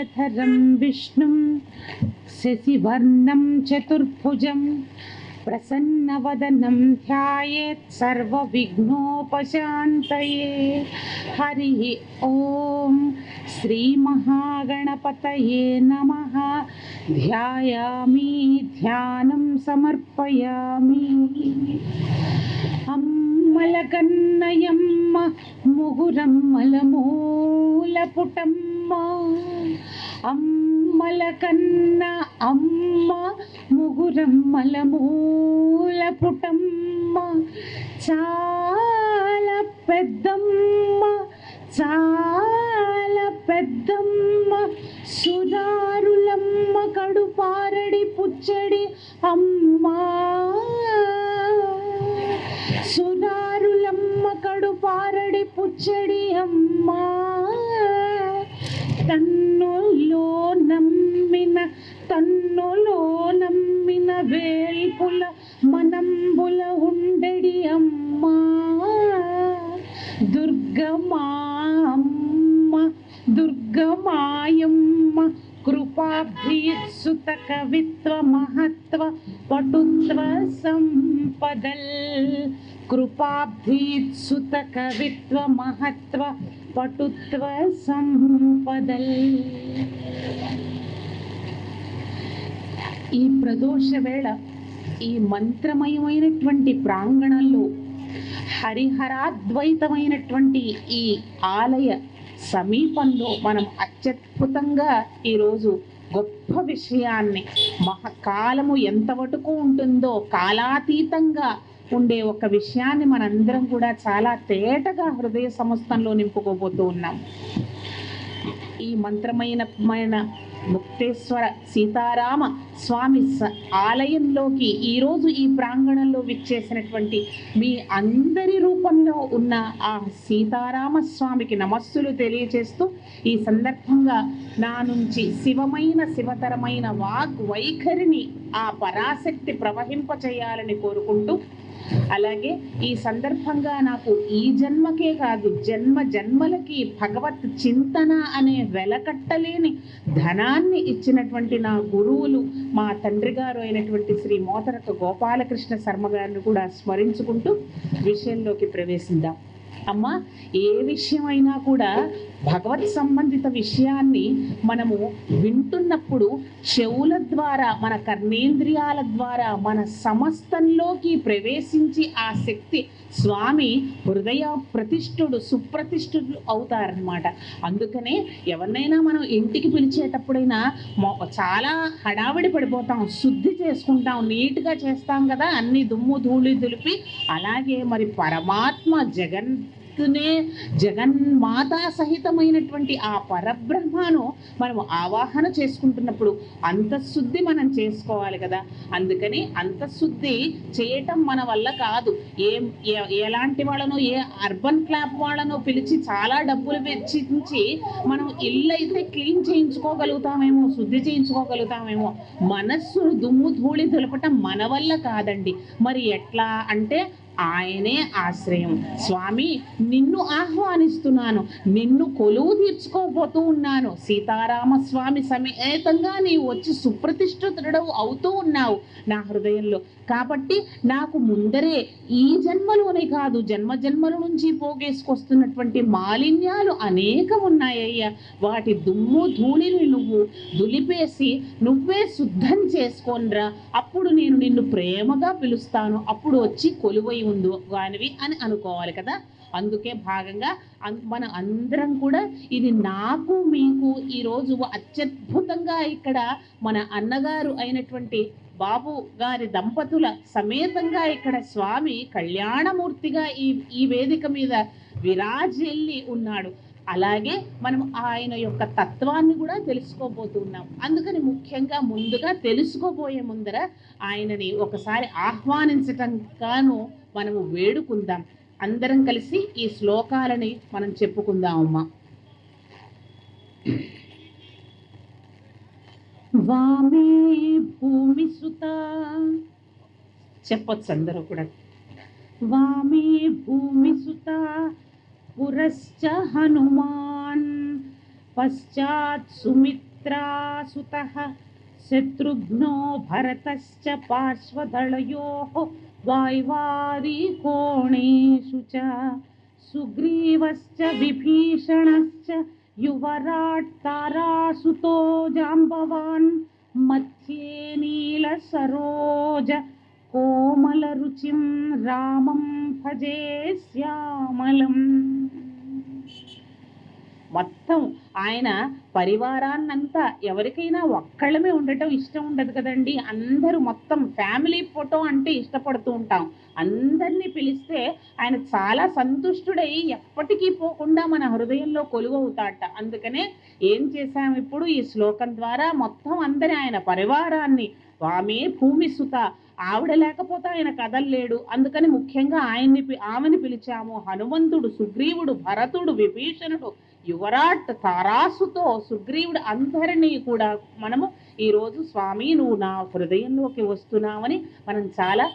శుక్లాంబరధరం విష్ణుం శశివర్ణం చతుర్భుజం ప్రసన్నవదనం ధ్యాయేత్ సర్వవిఘ్నోపశాంతయే. హరి ఓం. శ్రీ మహాగణపతయే నమః. ధ్యాయామి ధ్యానం సమర్పయామి. అమ్మలగన్నయమ్మ ముగురమ్మలమూలపుటమ్మ అమ్మలకన్న అమ్మ ముగురమ్మలమూలపుటమ్మ చాలా పెద్దమ్మ చాలా పెద్దమ్మ సురారులమ్మ కడుపారడి పుచ్చడి అమ్మా సురారులమ్మ కడుపారడి పుచ్చడి అమ్మా తన్నులో నమ్మిన వేల్పుల మనంబుల ఉండడి అమ్మా దుర్గమాయమ్మ కృపాభీత్సుత కవిత్వ మహత్వ పటుత్వ సంపదల్ కృపాభీత్సుత కవిత్వ మహత్వ పటుత్వ సంపదల్. ఈ ప్రదోష వేళ ఈ మంత్రమయమైనటువంటి ప్రాంగణంలో హరిహరాద్వైతమైనటువంటి ఈ ఆలయ సమీపంలో మనం అత్యద్భుతంగా ఈరోజు గొప్ప విషయాన్ని, మహాకాలము ఎంతవరకు ఉంటుందో కాలాతీతంగా ఉండే ఒక విషయాన్ని మనందరం కూడా చాలా తేటగా హృదయ సమస్తంలో నింపుకోబోతూ ఉన్నాం. ఈ మంత్రమైన ముక్తేశ్వర సీతారామ స్వామి ఆలయంలోకి ఈరోజు ఈ ప్రాంగణంలో విచ్చేసినటువంటి మీ అందరి రూపంలో ఉన్న ఆ సీతారామ స్వామికి నమస్సులు తెలియచేస్తూ, ఈ సందర్భంగా నా నుంచి శివతరమైన వైఖరిని ఆ పరాశక్తి ప్రవహింపచేయాలని కోరుకుంటూ, అలాగే ఈ సందర్భంగా నాకు ఈ జన్మకే కాదు జన్మలకి భగవత్ చింతన అనే వెలకట్టలేని ధనాన్ని ఇచ్చినటువంటి నా గురువులు, మా తండ్రి గారు అయినటువంటి శ్రీ మోతరక గోపాలకృష్ణ శర్మ గారిని కూడా స్మరించుకుంటూ విషయంలోకి ప్రవేశిద్దాం. అమ్మ, ఏ విషయమైనా కూడా భగవత్ సంబంధిత విషయాన్ని మనము వింటున్నప్పుడు చెవుల ద్వారా, మన కర్ణేంద్రియాల ద్వారా మన సమస్తంలోకి ప్రవేశించి ఆ శక్తి స్వామి హృదయ సుప్రతిష్ఠుడు అవుతారనమాట. అందుకనే ఎవరినైనా మనం ఇంటికి పిలిచేటప్పుడైనా చాలా హడావిడి పడిపోతాం, శుద్ధి చేసుకుంటాం, నీట్గా చేస్తాం కదా, అన్ని దుమ్ము ధూళి దులిపి. అలాగే మరి పరమాత్మ జగన్మాతా సహితమైనటువంటి ఆ పరబ్రహ్మను మనం ఆవాహన చేసుకుంటున్నప్పుడు అంతఃశుద్ధి మనం చేసుకోవాలి కదా. అందుకని అంతఃశుద్ధి చేయటం మన వల్ల కాదు. ఎలాంటి వాళ్ళనో, ఏ అర్బన్ క్లాబ్ వాళ్ళనో పిలిచి చాలా డబ్బులు వెచ్చించి మనం ఇల్లు అయితే క్లీన్ చేయించుకోగలుగుతామేమో, శుద్ధి చేయించుకోగలుగుతామేమో, మనస్సును దుమ్ము ధూళి దులపటం మన వల్ల కాదండి. మరి ఎట్లా అంటే ఆయనే ఆశ్రయం. స్వామి, నిన్ను ఆహ్వానిస్తున్నాను, నిన్ను కొలువు తీర్చుకోబోతూ ఉన్నాను. సీతారామ స్వామి సమేతంగా నీవు వచ్చి సుప్రతిష్ఠితుడు అవుతూ ఉన్నావు నా హృదయంలో. కాబట్టి నాకు ముందరే ఈ జన్మలోనే కాదు జన్మల నుంచి పోగేసుకొస్తున్నటువంటి మాలిన్యాలు అనేకం ఉన్నాయ్యా. వాటి దుమ్ము ధూళిని నువ్వు దులిపేసి నువ్వే శుద్ధం చేసుకోనరా, అప్పుడు నేను నిన్ను ప్రేమగా పిలుస్తాను, అప్పుడు వచ్చి కొలువై ఉండు గానివి అని అనుకోవాలి కదా. అందుకే భాగంగా మన అందరం కూడా ఇది నాకు మీకు ఈరోజు అత్యద్భుతంగా ఇక్కడ మన అన్నగారు అయినటువంటి బాబు గారి దంపతుల సమేతంగా ఇక్కడ స్వామి కళ్యాణమూర్తిగా ఈ వేదిక మీద విరాజిల్లి ఉన్నాడు. అలాగే మనం ఆయన యొక్క తత్వాన్ని కూడా తెలుసుకోబోతున్నాం. అందుకని ముఖ్యంగా ముందుగా తెలుసుకోబోయే ముందర ఆయనని ఒకసారి ఆహ్వానించటం గాను మనము వేడుకుందాం. అందరం కలిసి ఈ శ్లోకాలని మనం చెప్పుకుందామమ్మా. వామే భూమి సుత, చెప్పొచ్చు అందరూ కూడా. వామే భూమి సుత పురశ్చ హనుమాన్ పశ్చాత్ సుమిత్ర సుమిత్రాసుతః శత్రుఘ్నో భరతశ్చ పార్శ్వదళయోః వాయువాదికోణేషు చ సుగ్రీవశ్చ విభీషణశ్చ యువరాట్ తారాసుతో జాంబవాన్ మధ్యే నీల సరోజ కోమల రుచిం రామం భజే శ్యామలం. మొత్తం ఆయన పరివారాన్నంతా, ఎవరికైనా ఒక్కళ్ళమే ఉండటం ఇష్టం ఉండదు కదండి. అందరూ మొత్తం ఫ్యామిలీ ఫోటో అంటే ఇష్టపడుతూ ఉంటాం. అందరినీ పిలిస్తే ఆయన చాలా సంతుష్టుడై ఎప్పటికీ పోకుండా మన హృదయంలో కొలువవుతాట. అందుకనే ఏం చేశాం ఇప్పుడు ఈ శ్లోకం ద్వారా మొత్తం అందరి ఆయన పరివారాన్ని, ఆమె భూమి సుత, ఆవిడ లేకపోతే ఆయన కదల్లేడు. అందుకని ముఖ్యంగా ఆమెని పిలిచాము. హనుమంతుడు, సుగ్రీవుడు, భరతుడు, విభీషణుడు, యువరాట్, తారాసుతో, సుగ్రీవుడు, అందరినీ కూడా మనము ఈరోజు స్వామి నువ్వు నా హృదయంలోకి వస్తున్నావని మనం చాలా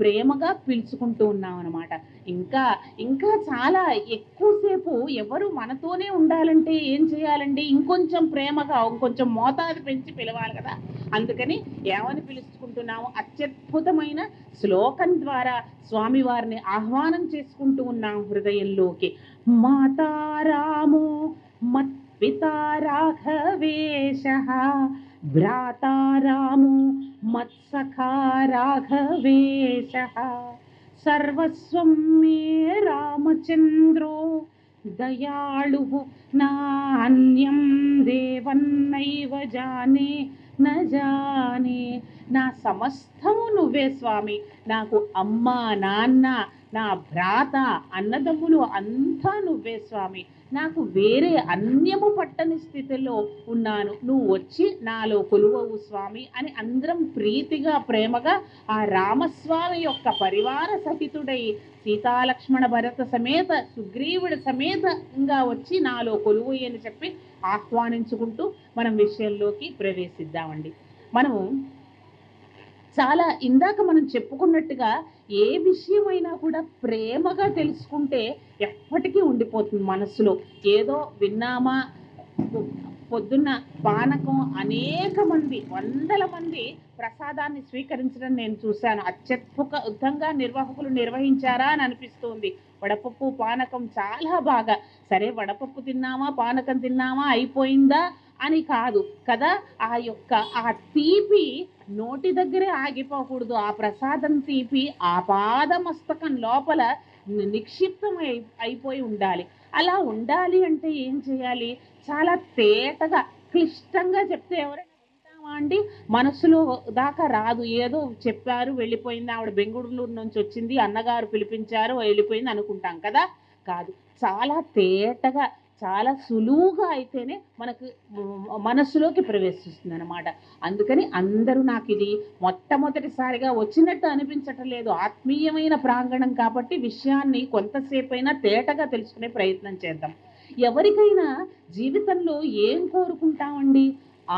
ప్రేమగా పిలుచుకుంటూ ఉన్నాం అన్నమాట. ఇంకా ఇంకా చాలా ఎక్కువసేపు ఎవరు మనతోనే ఉండాలంటే ఏం చేయాలండి? ఇంకొంచెం ప్రేమగా, ఇంకొంచెం మోతాదు పెంచి పిలవాలి కదా. అందుకని ఏమని పిలుచుకుంటున్నాము? అత్యద్భుతమైన శ్లోకం ద్వారా స్వామివారిని ఆహ్వానం చేసుకుంటూ ఉన్నాం హృదయంలోకి. మాతారామో మత్పితా రాఘవేశః భ్రాతారామో మత్సఖా రాఘవేశః సర్వస్వం మే రామచంద్రో దయాళుః నాన్యం దేవన్నైవ జానే నజానే. నా సమస్తము నువ్వే స్వామి. నాకు అమ్మ, నాన్న, నా భ్రాత, అన్నదమ్ములు అంతా నువ్వే స్వామి. నాకు వేరే అన్యము పట్టని స్థితిలో ఉన్నాను, నువ్వు వచ్చి నాలో కొలువవు స్వామి అని అందరం ప్రీతిగా ప్రేమగా ఆ రామస్వామి యొక్క పరివార సహితుడై సీతాలక్ష్మణ భరత సమేత సుగ్రీవుడి సమేతంగా వచ్చి నాలో కొలువు అని చెప్పి ఆహ్వానించుకుంటూ మనం విషయంలోకి ప్రవేశిద్దామండి. మనము చాలా ఇందాక మనం చెప్పుకున్నట్టుగా ఏ విషయమైనా కూడా ప్రేమగా తెలుసుకుంటే ఎప్పటికీ ఉండిపోతుంది మనసులో. ఏదో విన్నామా, పొద్దున్న పానకం అనేక మంది, వందల మంది ప్రసాదాన్ని స్వీకరించడం నేను చూశాను. అత్యద్భుతంగా నిర్వాహకులు నిర్వహించారా అని అనిపిస్తుంది. వడపప్పు పానకం చాలా బాగా. సరే వడపప్పు తిన్నామా, పానకం తిన్నామా, అయిపోయిందా అని కాదు కదా. ఆ తీపి నోటి దగ్గరే ఆగిపోకూడదు. ఆ ప్రసాదం తీపి ఆపాదమస్తకం లోపల నిక్షిప్తం అయిపోయి ఉండాలి. అలా ఉండాలి అంటే ఏం చేయాలి? చాలా తేటగా, క్లిష్టంగా చెప్తే ఎవరైనా వింటామా అండి? మనసులో దాకా రాదు. ఏదో చెప్పారు వెళ్ళిపోయింది, ఆవిడ బెంగళూరు నుంచి వచ్చింది, అన్నగారు పిలిపించారు వెళ్ళిపోయింది అనుకుంటాం కదా. కాదు, చాలా తేటగా, చాలా సులువుగా అయితేనే మనకు మనస్సులోకి ప్రవేశిస్తుంది అనమాట. అందుకని అందరూ నాకు ఇది మొట్టమొదటిసారిగా వచ్చినట్టు అనిపించటం లేదు. ఆత్మీయమైన ప్రాంగణం కాబట్టి విషయాన్ని కొంతసేపైనా తేటగా తెలుసుకునే ప్రయత్నం చేద్దాం. ఎవరికైనా జీవితంలో ఏం కోరుకుంటామండి?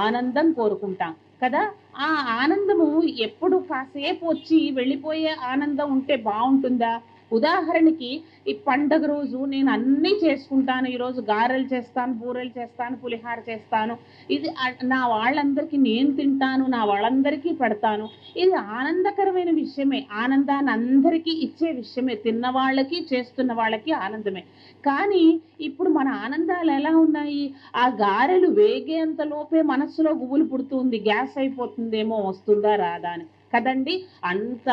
ఆనందం కోరుకుంటాం కదా. ఆ ఆనందము ఎప్పుడు కాసేపు వచ్చి వెళ్ళిపోయే ఆనందం ఉంటే బాగుంటుందా? ఉదాహరణకి ఈ పండగ రోజు నేను అన్నీ చేసుకుంటాను. ఈరోజు గారెలు చేస్తాను, బూరెలు చేస్తాను, పులిహార చేస్తాను, ఇది నా వాళ్ళందరికీ నేను తింటాను, నా వాళ్ళందరికీ పెడతాను. ఇది ఆనందకరమైన విషయమే, ఆనందాన్ని అందరికీ ఇచ్చే విషయమే, తిన్న వాళ్ళకి చేస్తున్న వాళ్ళకి ఆనందమే. కానీ ఇప్పుడు మన ఆనందాలు ఎలా ఉన్నాయి? ఆ గారెలు వేగేంత లోపే మనస్సులో గుబులు పుడుతుంది, గ్యాస్ అయిపోతుందేమో, వస్తుందా రాదా అని కదండి. అంత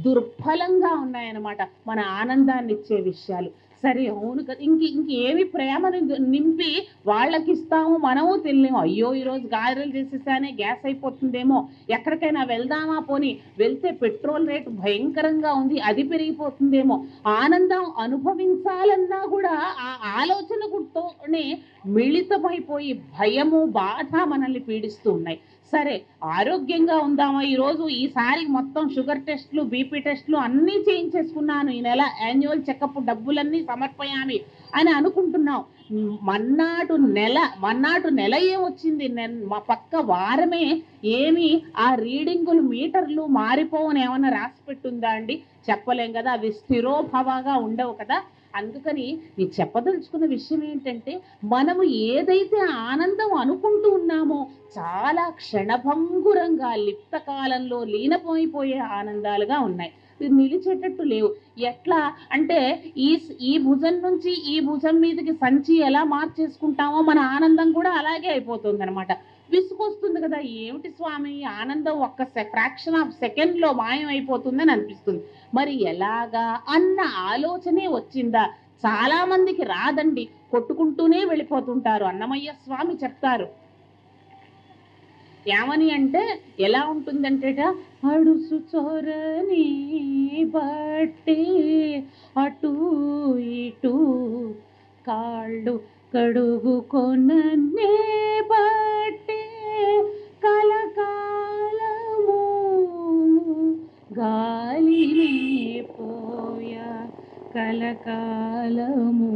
దుర్ఫలంగా ఉన్నాయన్నమాట మన ఆనందాన్ని ఇచ్చే విషయాలు. సరే అవును కదా, ఇంకేమి ప్రేమను నింపి వాళ్ళకి ఇస్తాము, మనము తినలేము. అయ్యో ఈరోజు గారెలు చేసేసానే, గ్యాస్ అయిపోతుందేమో, ఎక్కడికైనా వెళ్దామా, పోనీ వెళ్తే పెట్రోల్ రేటు భయంకరంగా ఉంది, అది పెరిగిపోతుందేమో. ఆనందం అనుభవించాలన్నా కూడా ఆ ఆలోచనతోనే మిళితమైపోయి భయము, బాధ మనల్ని పీడిస్తూ ఉన్నాయి. సరే ఆరోగ్యంగా ఉందామా, ఈరోజు ఈసారి మొత్తం షుగర్ టెస్ట్లు, బీపీ టెస్ట్లు అన్నీ చేయించేసుకున్నాను, ఈ నెల యాన్యువల్ చెకప్ డబ్బులన్నీ సమర్పయామి అని అనుకుంటున్నాం. మన్నాటు నెల ఏమొచ్చింది, మా పక్క వారమే ఏమి ఆ రీడింగులు మీటర్లు మారిపోవని ఏమన్నా రాసి పెట్టుందా అండి? చెప్పలేం కదా, అవి స్థిరోభవగా ఉండవు కదా. అందుకని నీ చెప్పదలుచుకున్న విషయం ఏంటంటే, మనము ఏదైతే ఆనందం అనుకుంటూ ఉన్నామో చాలా క్షణభంగురంగా లిప్త కాలంలో లీనమైపోయే ఆనందాలుగా ఉన్నాయి, నిలిచేటట్టు లేవు. ఎట్లా అంటే ఈ భుజం నుంచి ఈ భుజం మీదకి సంచి ఎలా మార్చేసుకుంటామో మన ఆనందం కూడా అలాగే అయిపోతుంది అనమాట. విసుకొస్తుంది కదా, ఏమిటి స్వామి ఆనందం ఒక్క ఫ్రాక్షన్ ఆఫ్ సెకండ్లో మాయమైపోతుందని అనిపిస్తుంది. మరి ఎలాగా అన్న ఆలోచనే వచ్చిందా? చాలా మందికి రాదండి, కొట్టుకుంటూనే వెళ్ళిపోతుంటారు. అన్నమయ్య స్వామి చెప్తారు ఏమని అంటే, ఎలా ఉంటుందంటేట, అడుసు చొరని బట్టి అటు ఇటు కాళ్ళు కడుగుకొననే బట్టి కలకాలము గాలినే పోయా కలకాలము.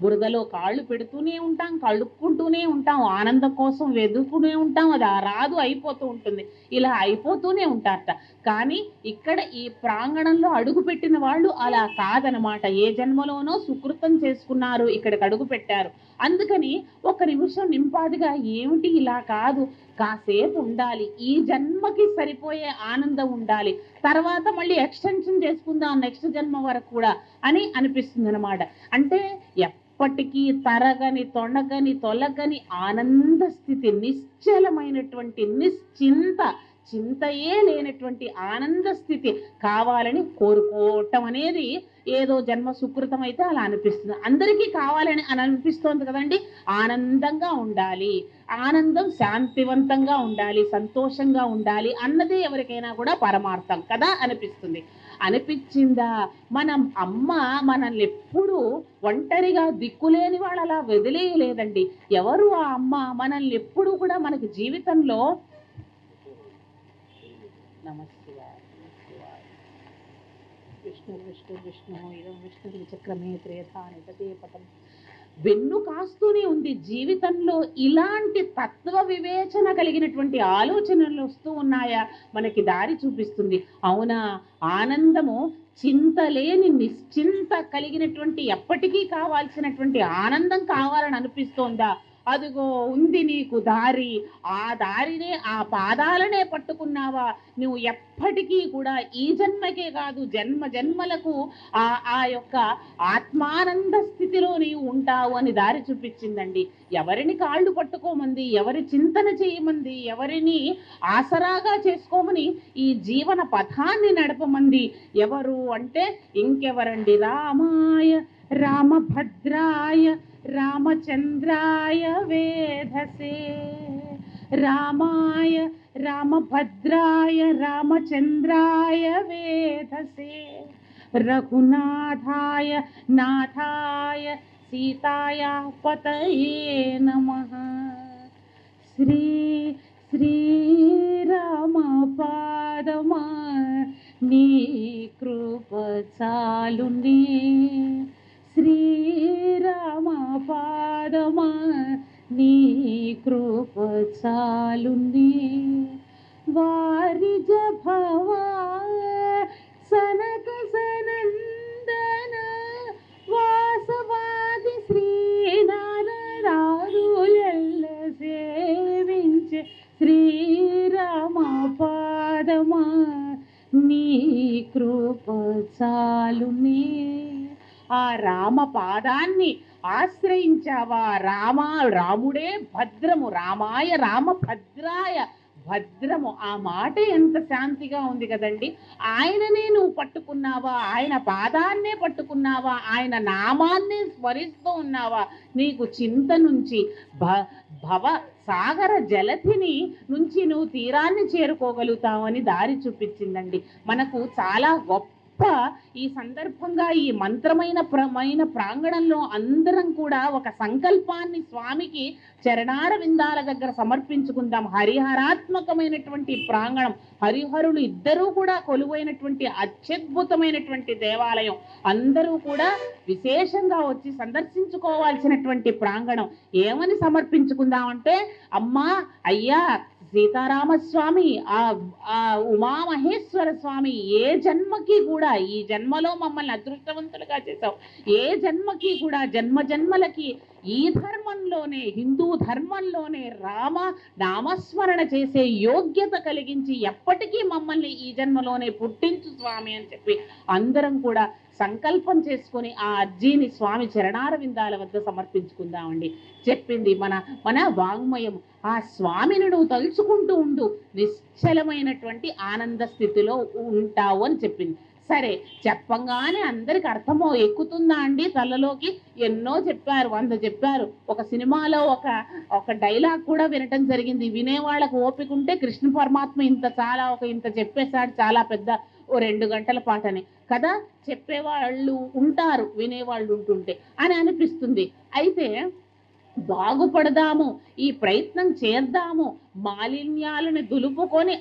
బురదలో కాళ్ళు పెడుతూనే ఉంటాం, కడుక్కుంటూనే ఉంటాం, ఆనందం కోసం వెతుకుతూనే ఉంటాం, అది రాదు, అయిపోతూ ఉంటుంది, ఇలా అయిపోతూనే ఉంటారట. కానీ ఇక్కడ ఈ ప్రాంగణంలో అడుగు పెట్టిన వాళ్ళు అలా కాదనమాట. ఏ జన్మలోనో సుకృతం చేసుకున్నారు, ఇక్కడికి అడుగు పెట్టారు. అందుకని ఒక నిమిషం నింపాదిగా, ఏమిటి ఇలా కాదు, కాసేపు ఉండాలి, ఈ జన్మకి సరిపోయే ఆనందం ఉండాలి, తర్వాత మళ్ళీ ఎక్స్టెన్షన్ చేసుకుందాం నెక్స్ట్ జన్మ వరకు కూడా అని అనిపిస్తుంది అనమాట. అంటే ఎప్పటికీ తరగని తొణగని తొలగని ఆనంద స్థితి, నిశ్చలమైనటువంటి చింతయే లేనటువంటి ఆనంద స్థితి కావాలని కోరుకోవటం అనేది ఏదో జన్మ సుకృతం అయితే అలా అనిపిస్తుంది. అందరికీ కావాలని అని అనిపిస్తోంది కదండి. ఆనందంగా ఉండాలి, ఆనందం శాంతివంతంగా ఉండాలి, సంతోషంగా ఉండాలి అన్నదే ఎవరికైనా కూడా పరమార్థం కదా అనిపిస్తుంది. అనిపించిందా? మనం అమ్మ మనల్ని ఎప్పుడూ ఒంటరిగా దిక్కులేని వాళ్ళు అలా వదిలేయలేదండి. ఎవరు ఆ అమ్మ? మనల్ని ఎప్పుడు కూడా మనకి జీవితంలో విష్ణు ఇదం విష్ణు చక్రమే త్రేధాని తదే పటం వెన్ను కాస్తూనే ఉంది. జీవితంలో ఇలాంటి తత్వ వివేచన కలిగినటువంటి ఆలోచనలు వస్తూ ఉన్నాయా, మనకి దారి చూపిస్తుంది. అవునా, ఆనందము చింతలేని నిశ్చింత కలిగినటువంటి ఎప్పటికీ కావాల్సినటువంటి ఆనందం కావాలని అనిపిస్తోందా? అదిగో ఉంది నీకు దారి, ఆ దారినే ఆ పాదాలనే పట్టుకున్నావా, నువ్వు ఎప్పటికీ కూడా ఈ జన్మకే కాదు జన్మ జన్మలకు ఆ యొక్క ఆత్మానంద స్థితిలో నీవు ఉంటావు అని దారి చూపించిందండి. ఎవరిని కాళ్ళు పట్టుకోమంది, ఎవరి చింతన చేయమంది, ఎవరిని ఆసరాగా చేసుకోమని ఈ జీవన పథాన్ని నడపమంది ఎవరు అంటే ఇంకెవరండి? రామాయ రామభద్రాయ రామచంద్రాయ వేధసే, రామాయ రామభద్రాయ రామచంద్రాయ వేధసే, రఘునాథాయ నాథాయ సీతాయా పతయే నమః. శ్రీరామ పాదమా నీ కృప చాలునే, శ్రీరామ పాదమా నీ కృప చాలునే. వారిజ భవా సనక సనందన వాసవాది శ్రీనారాయణ సేవించే శ్రీరామ పాదమా నీ కృప చాలునే. ఆ రామ పాదాన్ని ఆశ్రయించావా? రాముడే భద్రము, రామాయ రామభద్రాయ భద్రము. ఆ మాట ఎంత శాంతిగా ఉంది కదండి. ఆయననే నువ్వు పట్టుకున్నావా, ఆయన పాదాన్నే పట్టుకున్నావా, ఆయన నామాన్నే స్మరిస్తూ ఉన్నావా, నీకు చింత నుంచి భవ సాగర జలధిని నుంచి నువ్వు తీరాన్ని చేరుకోగలుగుతావని దారి చూపించిందండి. మనకు చాలా గొప్ప ఈ సందర్భంగా ఈ మంత్రమైన ప్రాంగణంలో అందరం కూడా ఒక సంకల్పాన్ని స్వామికి చరణార విందాల దగ్గర సమర్పించుకుందాం. హరిహరాత్మకమైనటువంటి ప్రాంగణం, హరిహరులు ఇద్దరూ కూడా కొలువైనటువంటి అత్యద్భుతమైనటువంటి దేవాలయం. అందరూ కూడా విశేషంగా వచ్చి సందర్శించుకోవాల్సినటువంటి ప్రాంగణం. ఏమని సమర్పించుకుందామంటే, అమ్మా అయ్యా సీతారామస్వామి, ఆ ఉమామహేశ్వర స్వామి, ఏ జన్మకి కూడా ఈ జన్మలో మమ్మల్ని అదృష్టవంతులుగా చేశావు, ఏ జన్మకి కూడా జన్మ జన్మలకి ఈ ధర్మంలోనే, హిందూ ధర్మంలోనే రామ నామస్మరణ చేసే యోగ్యత కలిగించి ఎప్పటికీ మమ్మల్ని ఈ జన్మలోనే పుట్టించు స్వామి అని చెప్పి అందరం కూడా సంకల్పం చేసుకొని ఆ అర్జీని స్వామి చరణార విందాల వద్ద సమర్పించుకుందామండి. చెప్పింది మన వాంగ్మయం. ఆ స్వామిని నువ్వు తలుచుకుంటూ ఉండు, నిశ్చలమైనటువంటి ఆనంద స్థితిలో ఉంటావు అని చెప్పింది. సరే, చెప్పంగానే అందరికి అర్థమో ఎక్కుతుందా అండి తలలోకి? ఎన్నో చెప్పారు, 100 చెప్పారు. ఒక సినిమాలో ఒక డైలాగ్ కూడా వినటం జరిగింది. వినేవాళ్ళకు ఓపిక ఉంటే కృష్ణ పరమాత్మ ఇంత చెప్పేశాడు, చాలా పెద్ద 2 గంటల పాటని కదా. చెప్పేవాళ్ళు ఉంటారు, వినేవాళ్ళు ఉంటుంటే అని అనిపిస్తుంది. అయితే బాగుపడదాము, ఈ ప్రయత్నం చేద్దాము, మాలిన్యాలను దులుపుకొని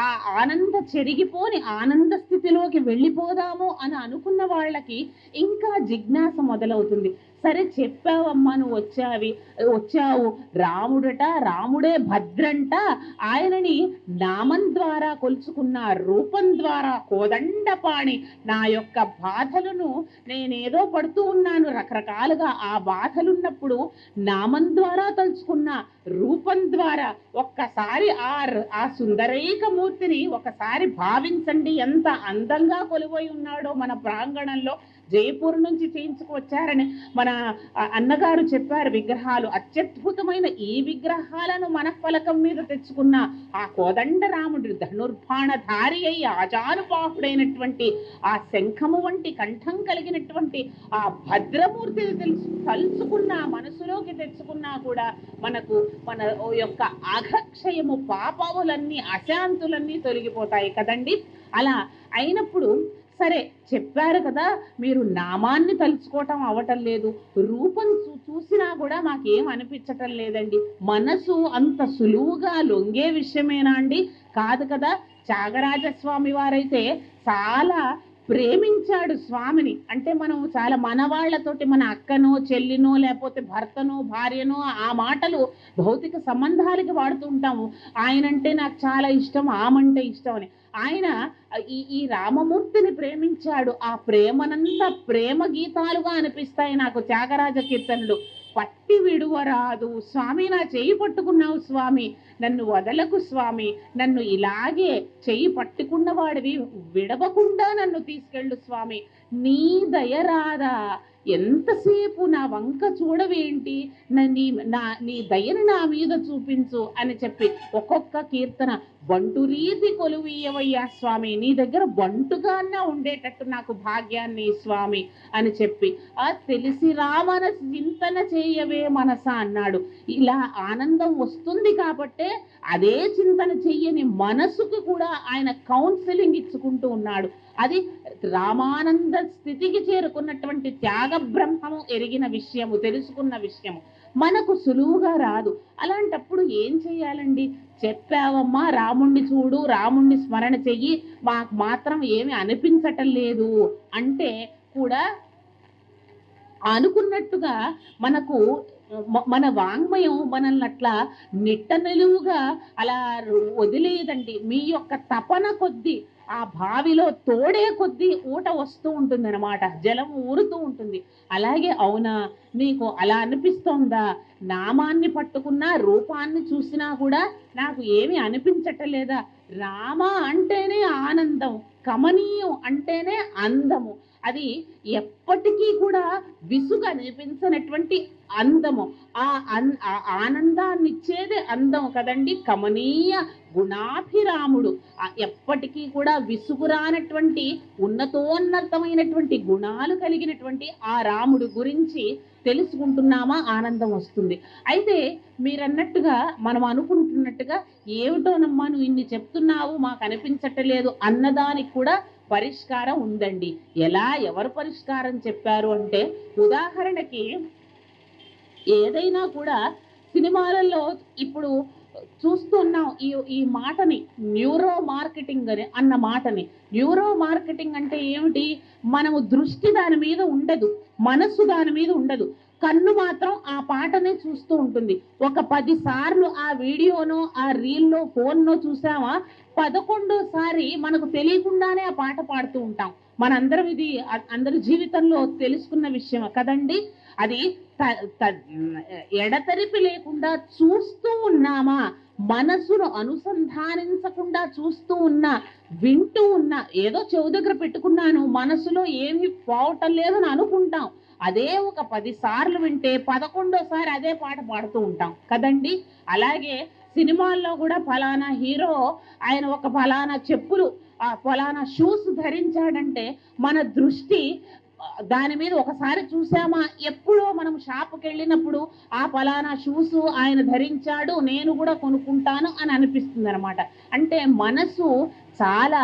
ఆ ఆనంద చెరిగిపోని ఆనంద స్థితిలోకి వెళ్ళిపోదాము అని అనుకున్న వాళ్ళకి ఇంకా జిజ్ఞాస మొదలవుతుంది. సరే చెప్పావమ్మా, నువ్వు వచ్చావు, రాముడే భద్రంట, ఆయనని నామం ద్వారా కొలుచుకున్న, రూపం ద్వారా కోదండపాణి, నా యొక్క బాధలను నేనేదో పడుతూ ఉన్నాను రకరకాలుగా, ఆ బాధలున్నప్పుడు నామం ద్వారా తలుచుకున్న, రూపం ద్వారా ఒక్కసారి ఆ సుందరైక మూర్తిని ఒకసారి భావించండి, ఎంత అందంగా కొలువై ఉన్నాడో మన ప్రాంగణంలో. జైపూర్ నుంచి చేయించుకువచ్చారని మన అన్నగారు చెప్పారు. విగ్రహాలు అత్యద్భుతమైన ఈ విగ్రహాలను మన ఫలకం మీద తెచ్చుకున్న ఆ కోదండరాముడు ధనుర్బాణధారి అయి ఆజానుబాహుడైనటువంటి, ఆ శంఖము వంటి కంఠం కలిగినటువంటి ఆ భద్రమూర్తిని తలుచుకున్న, మనసులోకి తెచ్చుకున్నా కూడా మన యొక్క అఘక్షయము, పాపములన్నీ, అశాంతులన్నీ తొలగిపోతాయి కదండి. అలా అయినప్పుడు సరే చెప్పారు కదా, మీరు నామాన్ని తలుచుకోవటం అవటం లేదు, రూపం చూసినా కూడా మాకేం అనిపించటం లేదండి. మనసు అంత సులువుగా లొంగే విషయమేనా అండి? కాదు కదా. త్యాగరాజస్వామి వారైతే చాలా ప్రేమించాడు స్వామిని. అంటే మనం చాలా మనవాళ్లతోటి, మన అక్కనో చెల్లినో లేకపోతే భర్తనో భార్యనో ఆ మాటలు భౌతిక సంబంధాలకి వాడుతూ ఉంటాము. ఆయనంటే నాకు చాలా ఇష్టం, ఆమంటే ఇష్టం అని. ఆయన ఈ రామమూర్తిని ప్రేమించాడు. ఆ ప్రేమనంతా ప్రేమ గీతాలుగా అనిపిస్తాయి నాకు త్యాగరాజ కీర్తనలు. పట్టి విడువరాదు స్వామి, నా చెయ్యి పట్టుకున్నావు స్వామి, నన్ను వదలకు స్వామి, నన్ను ఇలాగే చెయ్యి పట్టుకున్నవాడివి విడవకుండా నన్ను తీసుకెళ్ళు స్వామి, నీ దయరాదా, ఎంతసేపు నా వంక చూడవేంటి, నీ దయని నా మీద చూపించు అని చెప్పి ఒక్కొక్క కీర్తన బంటు రీతి కొలువీయవయ్యా స్వామి, నీ దగ్గర బంటుగానే ఉండేటట్టు నాకు భాగ్యాన్ని స్వామి అని చెప్పి, ఆ తెలిసి రామన చింతన చేయవే మనస అన్నాడు. ఇలా ఆనందం వస్తుంది కాబట్టే అదే చింతన చెయ్యని మనసుకు కూడా ఆయన కౌన్సిలింగ్ ఇచ్చుకుంటూ ఉన్నాడు. అది రామానంద స్థితికి చేరుకున్నటువంటి త్యాగ బ్రహ్మము ఎరిగిన విషయము, తెలుసుకున్న విషయము మనకు సులువుగా రాదు. అలాంటప్పుడు ఏం చెయ్యాలండి? చెప్పావమ్మా, రాముణ్ణి చూడు, రాముణ్ణి స్మరణ చెయ్యి, మాకు మాత్రం ఏమి అనిపించటం లేదు అంటే కూడా అనుకున్నట్టుగా మన వాంగ్మయం మనల్ని అట్లా నిట్ట నిలువుగా అలా వదిలేదండి. మీ యొక్క తపన కొద్దీ, ఆ బావిలో తోడే కొద్దీ ఊట వస్తూ ఉంటుంది అన్నమాట, జలం ఊరుతూ ఉంటుంది. అలాగే అవునా, నీకు అలా అనిపిస్తోందా? నామాన్ని పట్టుకున్నా, రూపాన్ని చూసినా కూడా నాకు ఏమి అనిపించటలేదా? రామ అంటేనే ఆనందం, కమనీయం అంటేనే అందము, అది ఎప్పటికీ కూడా విసుగు అనిపించినటువంటి అందము. ఆ ఆనందాన్ని ఇచ్చేదే అందం కదండి. కమనీయ గుణాభిరాముడు, ఎప్పటికీ కూడా విసుగురానటువంటి ఉన్నతోన్నతమైనటువంటి గుణాలు కలిగినటువంటి ఆ రాముడు గురించి తెలుసుకుంటున్నామా, ఆనందం వస్తుంది. అయితే మీరన్నట్టుగా, మనం అనుకుంటున్నట్టుగా, ఏమిటోనమ్మా నువ్వు ఇన్ని చెప్తున్నావు మాకు అనిపించట్లేదు అన్నదానికి కూడా పరిష్కారం ఉందండి. ఎవరు పరిష్కారం చెప్పారు అంటే, ఉదాహరణకి ఏదైనా కూడా సినిమాలలో ఇప్పుడు చూస్తున్నాం ఈ మాటని, న్యూరో మార్కెటింగ్ అని అన్న మాటని. న్యూరో మార్కెటింగ్ అంటే ఏమిటి? మనము దృష్టి దాని మీద ఉండదు, మనస్సు దాని మీద ఉండదు, కన్ను మాత్రం ఆ పాటనే చూస్తూ ఉంటుంది. ఒక 10 సార్లు ఆ వీడియోనో ఆ రీల్లో ఫోన్నో చూసామా, 11సారి మనకు తెలియకుండానే ఆ పాట పాడుతూ ఉంటాం. మనందరం ఇది అందరి జీవితంలో తెలుసుకున్న విషయం కదండి. అది ఎడతెరిపి లేకుండా చూస్తూ ఉన్నామా, మనసును అనుసంధానించకుండా చూస్తూ ఉన్నా, వింటూ ఉన్నా, ఏదో చెవు దగ్గర పెట్టుకున్నాను మనసులో ఏమి పోవటం లేదని అనుకుంటాం. అదే ఒక 10 సార్లు వింటే 11సారి అదే పాట పాడుతూ ఉంటాం కదండి. అలాగే సినిమాల్లో కూడా ఫలానా హీరో ఆయన ఒక ఫలానా చెప్పులు ఫలానా షూస్ ధరించాడంటే మన దృష్టి దాని మీద ఒకసారి చూసామా, ఎప్పుడో మనం షాపుకి వెళ్ళినప్పుడు ఆ ఫలానా షూస్ ఆయన ధరించాడు, నేను కూడా కొనుక్కుంటాను అని అనిపిస్తుంది అనమాట. అంటే మనసు చాలా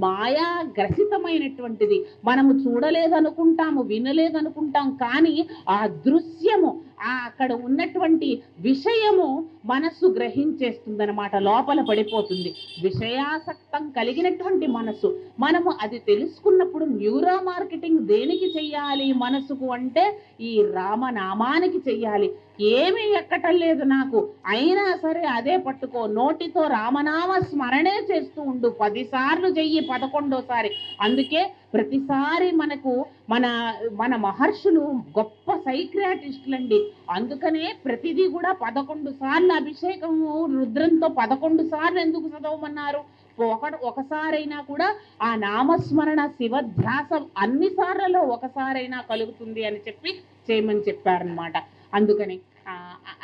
మాయాగ్రసితమైనటువంటిది. మనము చూడలేదనుకుంటాము, వినలేదనుకుంటాం, కానీ ఆ దృశ్యము అక్కడ ఉన్నటువంటి విషయము మనస్సు గ్రహించేస్తుందన్నమాట, లోపల పడిపోతుంది. విషయాసక్తం కలిగినటువంటి మనసు. మనము అది తెలుసుకున్నప్పుడు న్యూరో మార్కెటింగ్ దేనికి చెయ్యాలి మనసుకు అంటే, ఈ రామనామానికి చెయ్యాలి. ఏమీ ఎక్కటం లేదు నాకు, అయినా సరే అదే పట్టుకో, నోటితో రామనామ స్మరణే చేస్తూ ఉండు, 10 సార్లు చెయ్యి, 11సారి. అందుకే ప్రతిసారి మనకు మన మహర్షులు గొప్ప సైక్రియాటిస్టులండి. అందుకనే ప్రతిదీ కూడా 11 సార్లు అభిషేకము రుద్రంతో 11 సార్లు ఎందుకు చదవమన్నారు? ఒకసారైనా కూడా ఆ నామస్మరణ శివధ్యాస అన్ని సార్లలో ఒకసారైనా కలుగుతుంది అని చెప్పి చేయమని చెప్పారనమాట. అందుకని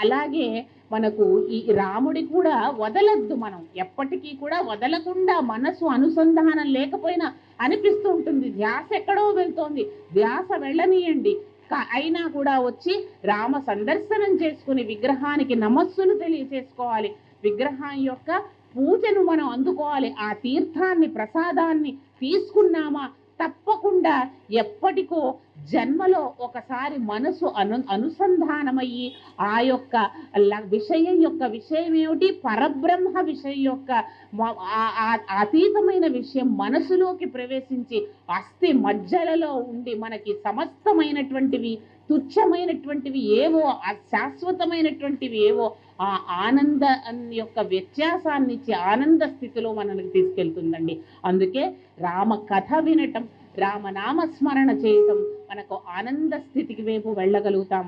అలాగే మనకు ఈ రాముడి కూడా వదలద్దు, మనం ఎప్పటికీ కూడా వదలకుండా, మనసు అనుసంధానం లేకపోయినా అనిపిస్తూ ఉంటుంది, ధ్యాస ఎక్కడో వెళ్తోంది, ధ్యాస వెళ్ళనీయండి. అయినా కూడా వచ్చి రామ సందర్శనం చేసుకుని విగ్రహానికి నమస్సులు తెలియచేసుకోవాలి, విగ్రహం యొక్క పూజను మనం అందుకోవాలి. ఆ తీర్థాన్ని ప్రసాదాన్ని తీసుకున్నామా తప్పకుండా ఎప్పటికో జన్మలో ఒకసారి మనసు అనుసంధానమయ్యి ఆ యొక్క విషయం ఏమిటి, పరబ్రహ్మ విషయం యొక్క అతీతమైన విషయం మనసులోకి ప్రవేశించి అస్థి మధ్యలలో ఉండి మనకి సమస్తమైనటువంటివి, తుచ్చమైనటువంటివి ఏవో, శాశ్వతమైనటువంటివి ఏవో ఆ ఆనంద యొక్క వ్యత్యాసాన్ని ఇచ్చి ఆనంద స్థితిలో మనల్ని తీసుకెళ్తుందండి. అందుకే రామ కథ వినటం, రామనామస్మరణ చేయటం మనకు ఆనంద స్థితికి వైపు వెళ్ళగలుగుతాం.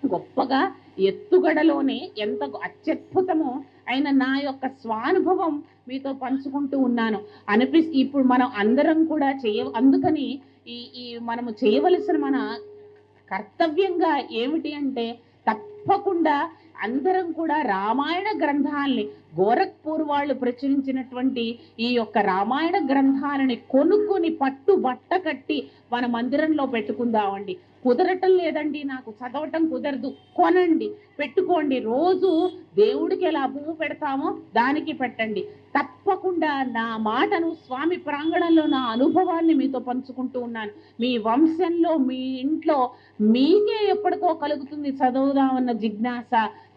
గొప్పగా ఎత్తుగడలోనే ఎంత అత్యద్భుతమో అయిన నా యొక్క స్వానుభవం మీతో పంచుకుంటూ ఉన్నాను ఇప్పుడు మనం అందరం కూడా అందుకని ఈ మనము చేయవలసిన మన కర్తవ్యంగా ఏమిటి అంటే, తప్పకుండా అందరం కూడా రామాయణ గ్రంథాలని, గోరఖ్పూర్ వాళ్ళు ప్రచురించినటువంటి ఈ యొక్క రామాయణ గ్రంథాలని కొనుక్కొని పట్టు బట్ట కట్టి మన మందిరంలో పెట్టుకుందామండి. కుదరటం లేదండి, నాకు చదవటం కుదరదు, కొనండి, పెట్టుకోండి. రోజు దేవుడికి ఎలా పువ్వు పెడతామో దానికి పెట్టండి. తప్పకుండా నా మాటను స్వామి ప్రాంగణంలో నా అనుభవాన్ని మీతో పంచుకుంటూ ఉన్నాను. మీ వంశంలో, మీ ఇంట్లో మీకే ఎప్పటికో కలుగుతుంది చదువుదామన్న జిజ్ఞాస.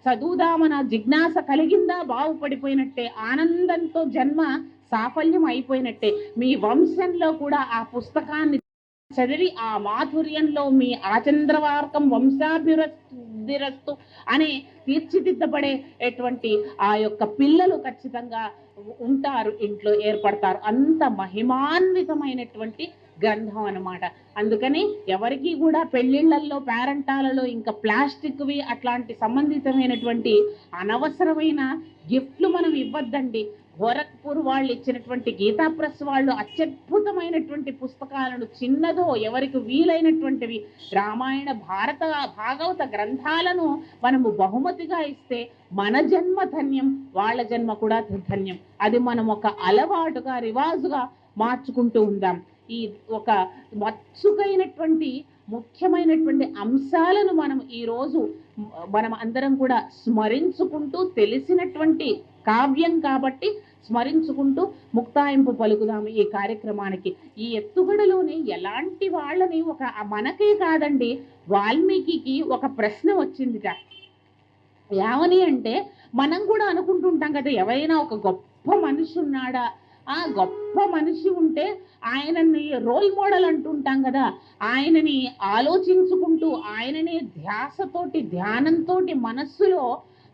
చదువుదామన్న జిజ్ఞాస కలిగిందా, బాగుపడిపోయినట్టే, ఆనందంతో జన్మ సాఫల్యం అయిపోయినట్టే. మీ వంశంలో కూడా ఆ పుస్తకాన్ని చదివి ఆ మాధుర్యంలో మీ ఆచంద్రవార్కం వంశాభివృద్ధిరస్తు అని తీర్చిదిద్దబడేటువంటి ఆ యొక్క పిల్లలు ఖచ్చితంగా ఉంటారు, ఇంట్లో ఏర్పడతారు. అంత మహిమాన్వితమైనటువంటి గ్రంథం అన్నమాట. అందుకని ఎవరికి కూడా పెళ్లిళ్లలో, పేరంటాలలో ఇంకా ప్లాస్టిక్వి అట్లాంటి సంబంధితమైనటువంటి అనవసరమైన గిఫ్ట్లు మనం ఇవ్వద్దండి. గోరఖ్పూర్ వాళ్ళు ఇచ్చినటువంటి గీతా ప్రెస్ వాళ్ళు అత్యద్భుతమైనటువంటి పుస్తకాలను, చిన్నదో ఎవరికి వీలైనటువంటివి రామాయణ, భాగవత గ్రంథాలను మనము బహుమతిగా ఇస్తే మన జన్మ ధన్యం, వాళ్ళ జన్మ కూడా ధన్యం. అది మనం ఒక అలవాటుగా, రివాజుగా మార్చుకుంటూ ఉందాం. ఈ ఒక మచ్చుకైనటువంటి ముఖ్యమైనటువంటి అంశాలను మనం ఈరోజు మనం అందరం కూడా స్మరించుకుంటూ, తెలిసినటువంటి కావ్యం కాబట్టి స్మరించుకుంటూ ముక్తాయింపు పలుకుదాము ఈ కార్యక్రమానికి. ఈ ఎత్తుగడలోనే ఎలాంటి వాళ్ళని మనకే కాదండి, వాల్మీకి ఒక ప్రశ్న వచ్చిందిట. ఏమని అంటే, మనం కూడా అనుకుంటుంటాం కదా, ఎవరైనా ఒక గొప్ప మనిషి ఉన్నాడా, ఆ గొప్ప మనిషి ఉంటే ఆయనని రోల్ మోడల్ అంటుంటాం కదా, ఆయనని ఆలోచించుకుంటూ ఆయనని ధ్యాసతోటి ధ్యానంతో మనస్సులో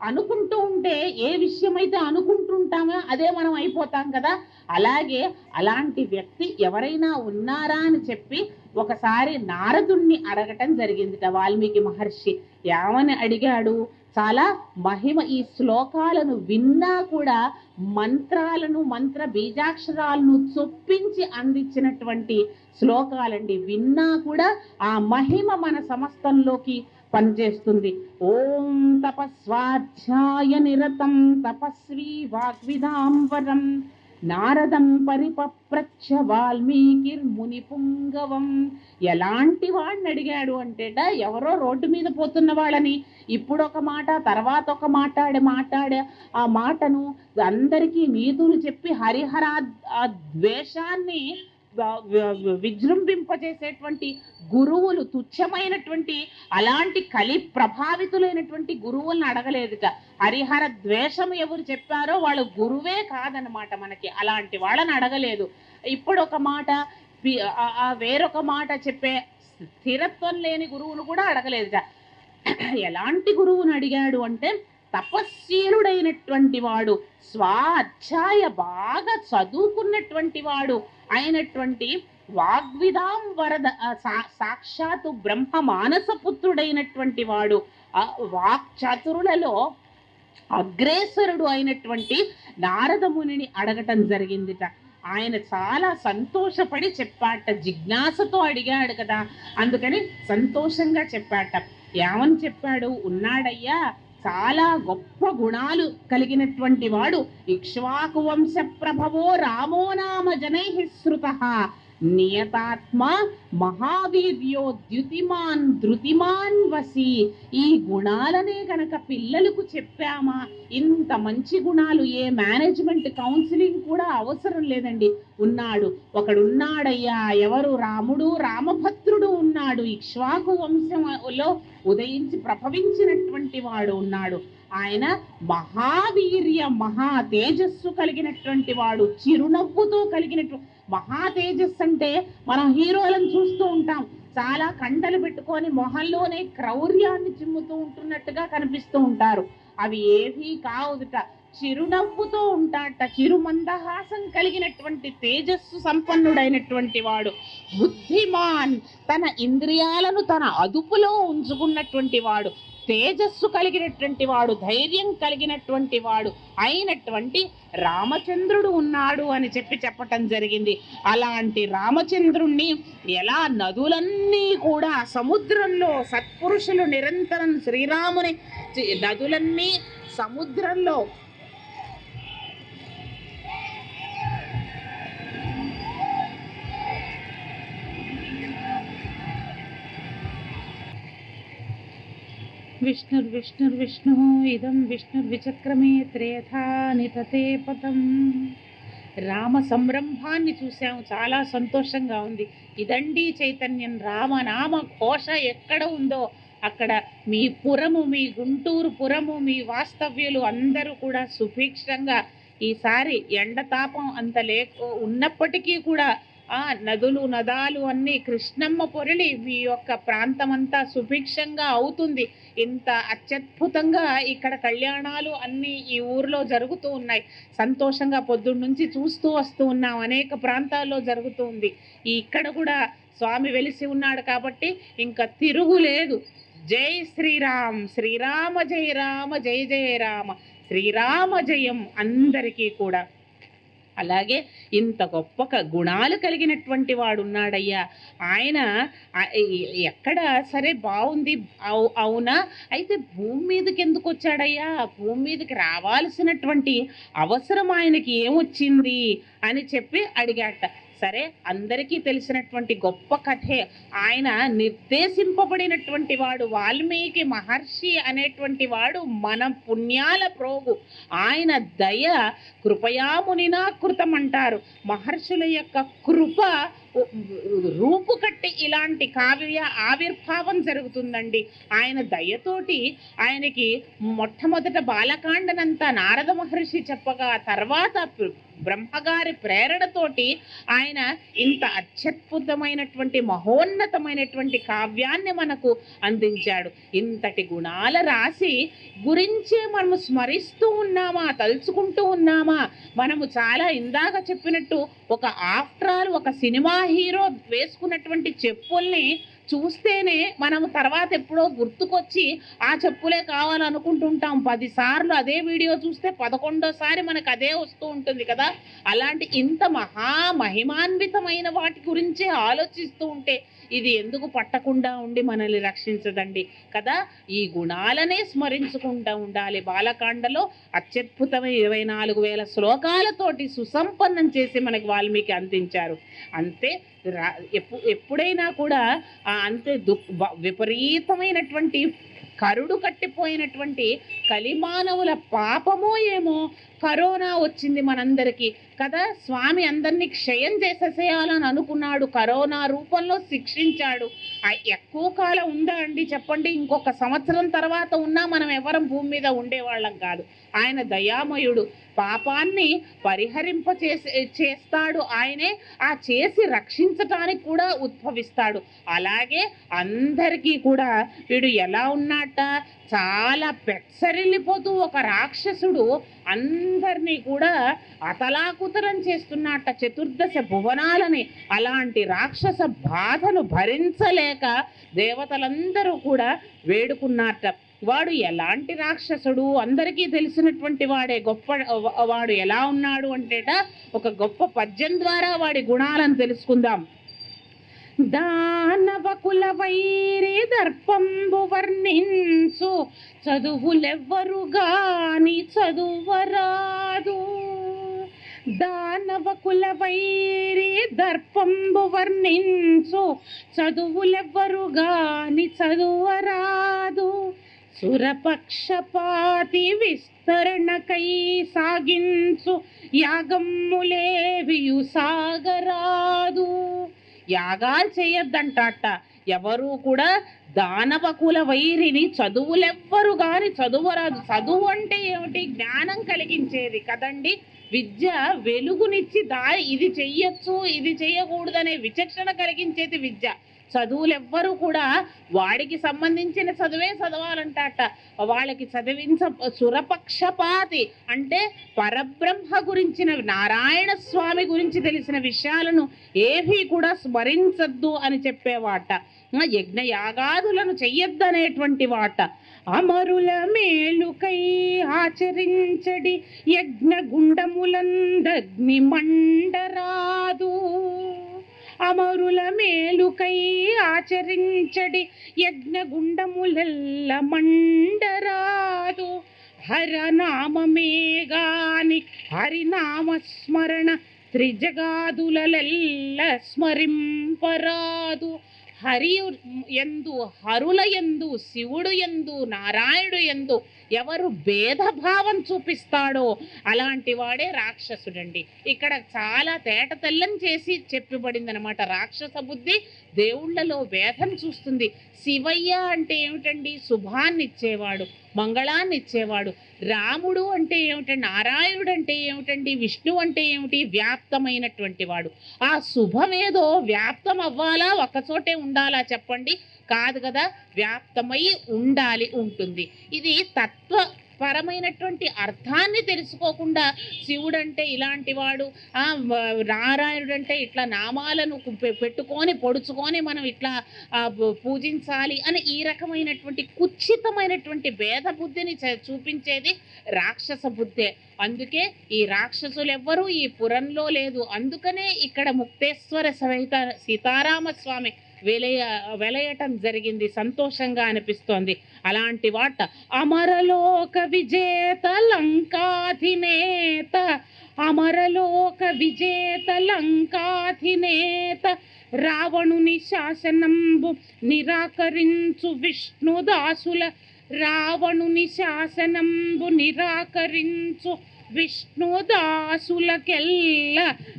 అనుకుంటూ ఉంటే ఏ విషయమైతే అనుకుంటుంటామో అదే మనం అయిపోతాం కదా. అలాగే అలాంటి వ్యక్తి ఎవరైనా ఉన్నారా అని చెప్పి ఒకసారి నారదుణ్ణి అడగటం జరిగిందిట వాల్మీకి మహర్షి. ఏమని అడిగాడు? చాలా మహిమ, ఈ శ్లోకాలను విన్నా కూడా మంత్రాలను, మంత్ర బీజాక్షరాలను చొప్పించి అందించినటువంటి శ్లోకాలండి. విన్నా కూడా ఆ మహిమ మన సమస్తంలోకి పనిచేస్తుంది. ఓం తపస్వాధ్యాయ నిరతం తపస్వీ వాగ్విదాంబరం నారదం పరిపప్రచ్ఛ వాల్మీకిర్ముని పుంగవం. ఎలాంటి వాడిని అడిగాడు అంటేట, ఎవరో రోడ్డు మీద పోతున్న వాళ్ళని ఇప్పుడు ఒక మాట తర్వాత ఒక మాట్లాడే ఆ మాటను అందరికీ నీతులు చెప్పి హరిహర ద్వేషాన్ని విజృంభింపజేసేటువంటి గురువులు, తుచ్చమైనటువంటి అలాంటి కలి ప్రభావితులైనటువంటి గురువులను అడగలేదుట. హరిహర ద్వేషం ఎవరు చెప్పారో వాళ్ళు గురువే కాదనమాట మనకి. అలాంటి వాళ్ళని అడగలేదు. ఇప్పుడు ఒక మాట వేరొక మాట చెప్పే స్థిరత్వం లేని గురువును కూడా అడగలేదుట. ఎలాంటి గురువును అడిగాడు అంటే, తపస్వీరుడైనటువంటి వాడు, స్వాధ్యాయ బాగా చదువుకున్నటువంటి వాడు అయినటువంటి వాగ్విదాం వరద సాక్షాత్తు బ్రహ్మ మానసపుత్రుడైనటువంటి వాడు, వాక్చతురులలో అగ్రేసరుడు అయినటువంటి నారద మునిని అడగటం జరిగిందిట. ఆయన చాలా సంతోషపడి చెప్పాట, జిజ్ఞాసతో అడిగాడు కదా, అందుకని సంతోషంగా చెప్పాట. ఏమని చెప్పాడు? ఉన్నాడయ్యా, చాలా గొప్ప గుణాలు కలిగినటువంటి వాడు, ఇక్ష్వాకు వంశ ప్రభవో రామో నామ జనైః శ్రుతః నియతాత్మ మహావీర్యో ద్యుతిమాన్ ధృతిమాన్ వసి. ఈ గుణాలనే కనుక పిల్లలకు చెప్పామా, ఇంత మంచి గుణాలు ఏ మేనేజ్మెంట్ కౌన్సిలింగ్ కూడా అవసరం లేదండి. ఉన్నాడు, ఒకడున్నాడయ్యా. ఎవరు? రాముడు, రామభద్రుడు ఉన్నాడు. ఇక్ష్వాకు వంశంలో ఉదయించి ప్రభవించినటువంటి వాడు ఉన్నాడు. ఆయన మహావీర్య, మహా తేజస్సు కలిగినటువంటి వాడు, చిరునవ్వుతో కలిగినటువంటి మహా తేజస్సు అంటే మనం హీరోలను చూస్తూ ఉంటాం, చాలా కండలు పెట్టుకొని మొహంలోనే క్రౌర్యాన్ని చిమ్ముతూ ఉంటున్నట్టుగా కనిపిస్తూ ఉంటారు. అవి ఏవీ కావుదుట, చిరునవ్వుతో ఉంటాట. చిరుమందహాసం కలిగినటువంటి తేజస్సు సంపన్నుడైనటువంటి వాడు. బుద్ధిమాన్, తన ఇంద్రియాలను తన అదుపులో ఉంచుకున్నటువంటి వాడు. తేజస్సు కలిగినటువంటి వాడు, ధైర్యం కలిగినటువంటి వాడు అయినటువంటి రామచంద్రుడు ఉన్నాడు అని చెప్పటం జరిగింది. అలాంటి రామచంద్రుణ్ణి ఎలా నదులన్నీ కూడా సముద్రంలో సత్పురుషులు నిరంతరం శ్రీరాముని నదులన్నీ సముద్రంలో విష్ణుర్విష్ణుర్విష్ణు ఇదం విష్ణుర్విచక్రమే త్రేధా నితతే పదం. రామ సంరంభాన్ని చూసాము, చాలా సంతోషంగా ఉంది. ఇదండి చైతన్యం. రామనామ ఘోష ఎక్కడ ఉందో అక్కడ మీ పురము, మీ గుంటూరు పురము, మీ వాస్తవ్యులు అందరూ కూడా సుభిక్షంగా, ఈసారి ఎండతాపం అంత ఉన్నప్పటికీ కూడా నదులు నదాలు అన్నీ కృష్ణమ్మ పొరలి మీ యొక్క ప్రాంతం అంతా సుభిక్షంగా అవుతుంది. ఇంత అత్యద్భుతంగా ఇక్కడ కళ్యాణాలు అన్నీ ఈ ఊర్లో జరుగుతూ ఉన్నాయి. సంతోషంగా పొద్దున్న నుంచి చూస్తూ వస్తూ ఉన్నాం, అనేక ప్రాంతాల్లో జరుగుతూ ఉంది. ఇక్కడ కూడా స్వామి వెలిసి ఉన్నాడు కాబట్టి ఇంకా తిరుగులేదు. జై శ్రీరామ్, శ్రీరామ జయ రామ, జయ జయ రామ, శ్రీరామ జయం అందరికీ కూడా. అలాగే ఇంత గొప్ప గుణాలు కలిగినటువంటి వాడు ఉన్నాడయ్యా. ఆయన ఎక్కడ సరే బాగుంది, అవునా, అయితే భూమి మీదకి ఎందుకు వచ్చాడయ్యా? భూమి మీదకి రావాల్సినటువంటి అవసరం ఆయనకి ఏమొచ్చింది అని చెప్పి అడిగాట. సరే, అందరికీ తెలిసినటువంటి గొప్ప కథే. ఆయన నిర్దేశింపబడినటువంటి వాడు వాల్మీకి మహర్షి అనేటువంటి వాడు మన పుణ్యాల ప్రోగు. ఆయన దయ కృపయామునినా కృతం అంటారు. మహర్షుల యొక్క కృప రూపు కట్టి ఇలాంటి కావ్య ఆవిర్భావం జరుగుతుందండి. ఆయన దయతోటి ఆయనకి మొట్టమొదట బాలకాండనంతా నారద మహర్షి చెప్పగా, తర్వాత బ్రహ్మగారి ప్రేరణతోటి ఆయన ఇంత అత్యద్భుతమైనటువంటి మహోన్నతమైనటువంటి కావ్యాన్ని మనకు అందించాడు. ఇంతటి గుణాల రాశి గురించే మనము స్మరిస్తూ ఉన్నామా, తలుచుకుంటూ ఉన్నామా? మనము చాలా ఇందాక చెప్పినట్టు ఒక ఆఫ్టర్ ఆల్ ఒక సినిమా హీరో వేసుకున్నటువంటి చెప్పుల్ని చూస్తేనే మనము తర్వాత ఎప్పుడో గుర్తుకొచ్చి ఆ చెప్పులే కావాలనుకుంటుంటాం. 10 సార్లు అదే వీడియో చూస్తే 11వ మనకు అదే వస్తూ ఉంటుంది కదా. అలాంటి ఇంత మహిమాన్వితమైన వాటి గురించే ఆలోచిస్తూ ఉంటే ఇది ఎందుకు పట్టకుండా ఉండి మనల్ని రక్షించదండి కదా. ఈ గుణాలనే స్మరించుకుంటూ ఉండాలి. బాలకాండలో అత్యద్భుతమైన 24,000 శ్లోకాలతోటి సుసంపన్నం చేసి మనకి వాల్మీకి అందించారు. అంతే ఎప్పుడైనా కూడా అంతే విపరీతమైనటువంటి కరుడు కట్టిపోయినటువంటి కలిమానవుల పాపమో ఏమో కరోనా వచ్చింది మనందరికీ కదా. స్వామి అందరినీ క్షయం చేసేసేయాలని అనుకున్నాడు, కరోనా రూపంలో శిక్షించాడు. ఎక్కువ కాలం ఉందా అండి చెప్పండి? ఇంకొక సంవత్సరం తర్వాత ఉన్నా మనం ఎవరం భూమి మీద ఉండేవాళ్ళం కాదు. ఆయన దయామయుడు, పాపాన్ని చేస్తాడు ఆయనే. ఆ చేసి రక్షించటానికి కూడా ఉద్భవిస్తాడు. అలాగే అందరికీ కూడా వీడు ఎలా ఉన్నట్ట, చాలా పెచ్చరిల్లిపోతూ ఒక రాక్షసుడు అందరినీ కూడా అతలాకుతలం చేస్తున్నట్ట, చతుర్దశ భువనాలని. అలాంటి రాక్షస బాధను భరించలేక దేవతలందరూ కూడా వేడుకున్నట్ట. వాడు ఎలాంటి రాక్షసుడు? అందరికీ తెలిసినటువంటి వాడే. వాడు ఎలా ఉన్నాడు అంటేట ఒక గొప్ప పద్యం ద్వారా వాడి గుణాలను తెలుసుకుందాం. దానవ కుల వైరి దర్పంబు వర్ణించు చదువులెవ్వరు గాని చదువరాదు. దానవ కుల వైరి దర్పంబు వర్ణించు చదువులెవ్వరు గాని చదువరాదు. సురపక్షపాతి విస్తరణకై సాగించు యాగమ్ములేవియు సాగరాదు. యాగాలు చేయొద్దంటాట ఎవరు కూడా. దానవ కుల వైరిని చదువులెవ్వరు గాని చదువరాదు. చదువు అంటే ఏమిటి? జ్ఞానం కలిగించేది కదండి. విద్య వెలుగునిచ్చి ఇది చెయ్యొచ్చు ఇది చెయ్యకూడదనే విచక్షణ కలిగించేది విద్య. చదువులెవ్వరూ కూడా వాడికి సంబంధించిన చదువే చదవాలంటాట. వాళ్ళకి సురపక్షపాతి అంటే పరబ్రహ్మ గురించిన, నారాయణ స్వామి గురించి తెలిసిన విషయాలను ఏవీ కూడా స్మరించద్దు అని చెప్పేవాట. యజ్ఞ యాగాదులను చెయ్యొద్దనేటువంటి వాట. అమరుల మేలుకై ఆచరించడి యజ్ఞ గుండములందగ్ని మండరాదు. అమరుల మేలుకై ఆచరించడి యజ్ఞ గుండములెల్ల మండరాదు. హరనామమే గాని హరినామ స్మరణ త్రిజగాదులెల్ల స్మరింపరాదు. హరి యందు, హరుల యందు, శివుడు యందు, నారాయణుడు యందు ఎవరు భేదభావం చూపిస్తాడో అలాంటి వాడే రాక్షసుడండి. ఇక్కడ చాలా తేట తెల్లం చేసి చెప్పబడింది అనమాట. రాక్షస బుద్ధి దేవుళ్లలో భేదం చూస్తుంది. శివయ్య అంటే ఏమిటండి? శుభాన్ని ఇచ్చేవాడు, మంగళాన్ని ఇచ్చేవాడు. రాముడు అంటే ఏమిటండి? నారాయణుడు అంటే ఏమిటండి? విష్ణు అంటే ఏమిటి? వ్యాప్తమైనటువంటి వాడు. ఆ శుభమేదో వ్యాప్తం అవ్వాలా, ఒక్కచోటే ఉండాలా చెప్పండి? కాదు కదా, వ్యాప్తమై ఉంటుంది. ఇది తత్వపరమైనటువంటి అర్థాన్ని తెలుసుకోకుండా శివుడంటే ఇలాంటి వాడు, నారాయణుడు అంటే ఇట్లా నామాలను పెట్టుకొని పొడుచుకొని మనం ఇట్లా పూజించాలి అని ఈ రకమైనటువంటి కుచ్చితమైనటువంటి భేద బుద్ధిని చూపించేది రాక్షస బుద్ధే. అందుకే ఈ రాక్షసులు ఎవ్వరూ ఈ పురంలో లేదు. అందుకనే ఇక్కడ ముక్తేశ్వర సహిత సీతారామస్వామి వెలయటం జరిగింది, సంతోషంగా అనిపిస్తోంది. అలాంటి వాట అమరలోక విజేత లంకాధినేత, అమరలోక విజేత లంకాధినేత, రావణుని శాసనంబు నిరాకరించు విష్ణుదాసుల, రావణుని శాసనంబు నిరాకరించు విష్ణుదాసులకెల్ల,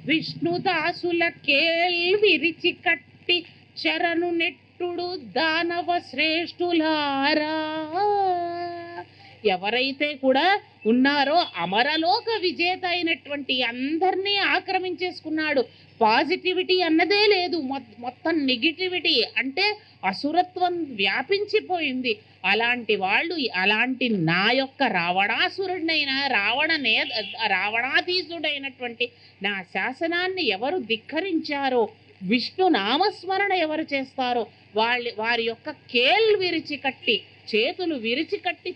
విష్ణుదాసులకేల్ విరిచి కట్టి శరణు నెట్టుడు దానవ శ్రేష్ఠులారా. ఎవరైతే కూడా ఉన్నారో అమరలోక విజేత అయినటువంటి అందరినీ ఆక్రమించేసుకున్నాడు. పాజిటివిటీ అన్నదే లేదు, మొత్తం నెగిటివిటీ అంటే అసురత్వం వ్యాపించిపోయింది. అలాంటి వాళ్ళు, అలాంటి నా యొక్క రావణాసురుడినైనా రావణాధీసుడైనటువంటి నా శాసనాన్ని ఎవరు ధిక్కరించారో, విష్ణు నామస్మరణ ఎవరు చేస్తారో వారి యొక్క కేల్ విరిచి కట్టి, చేతులు విరిచి కట్టి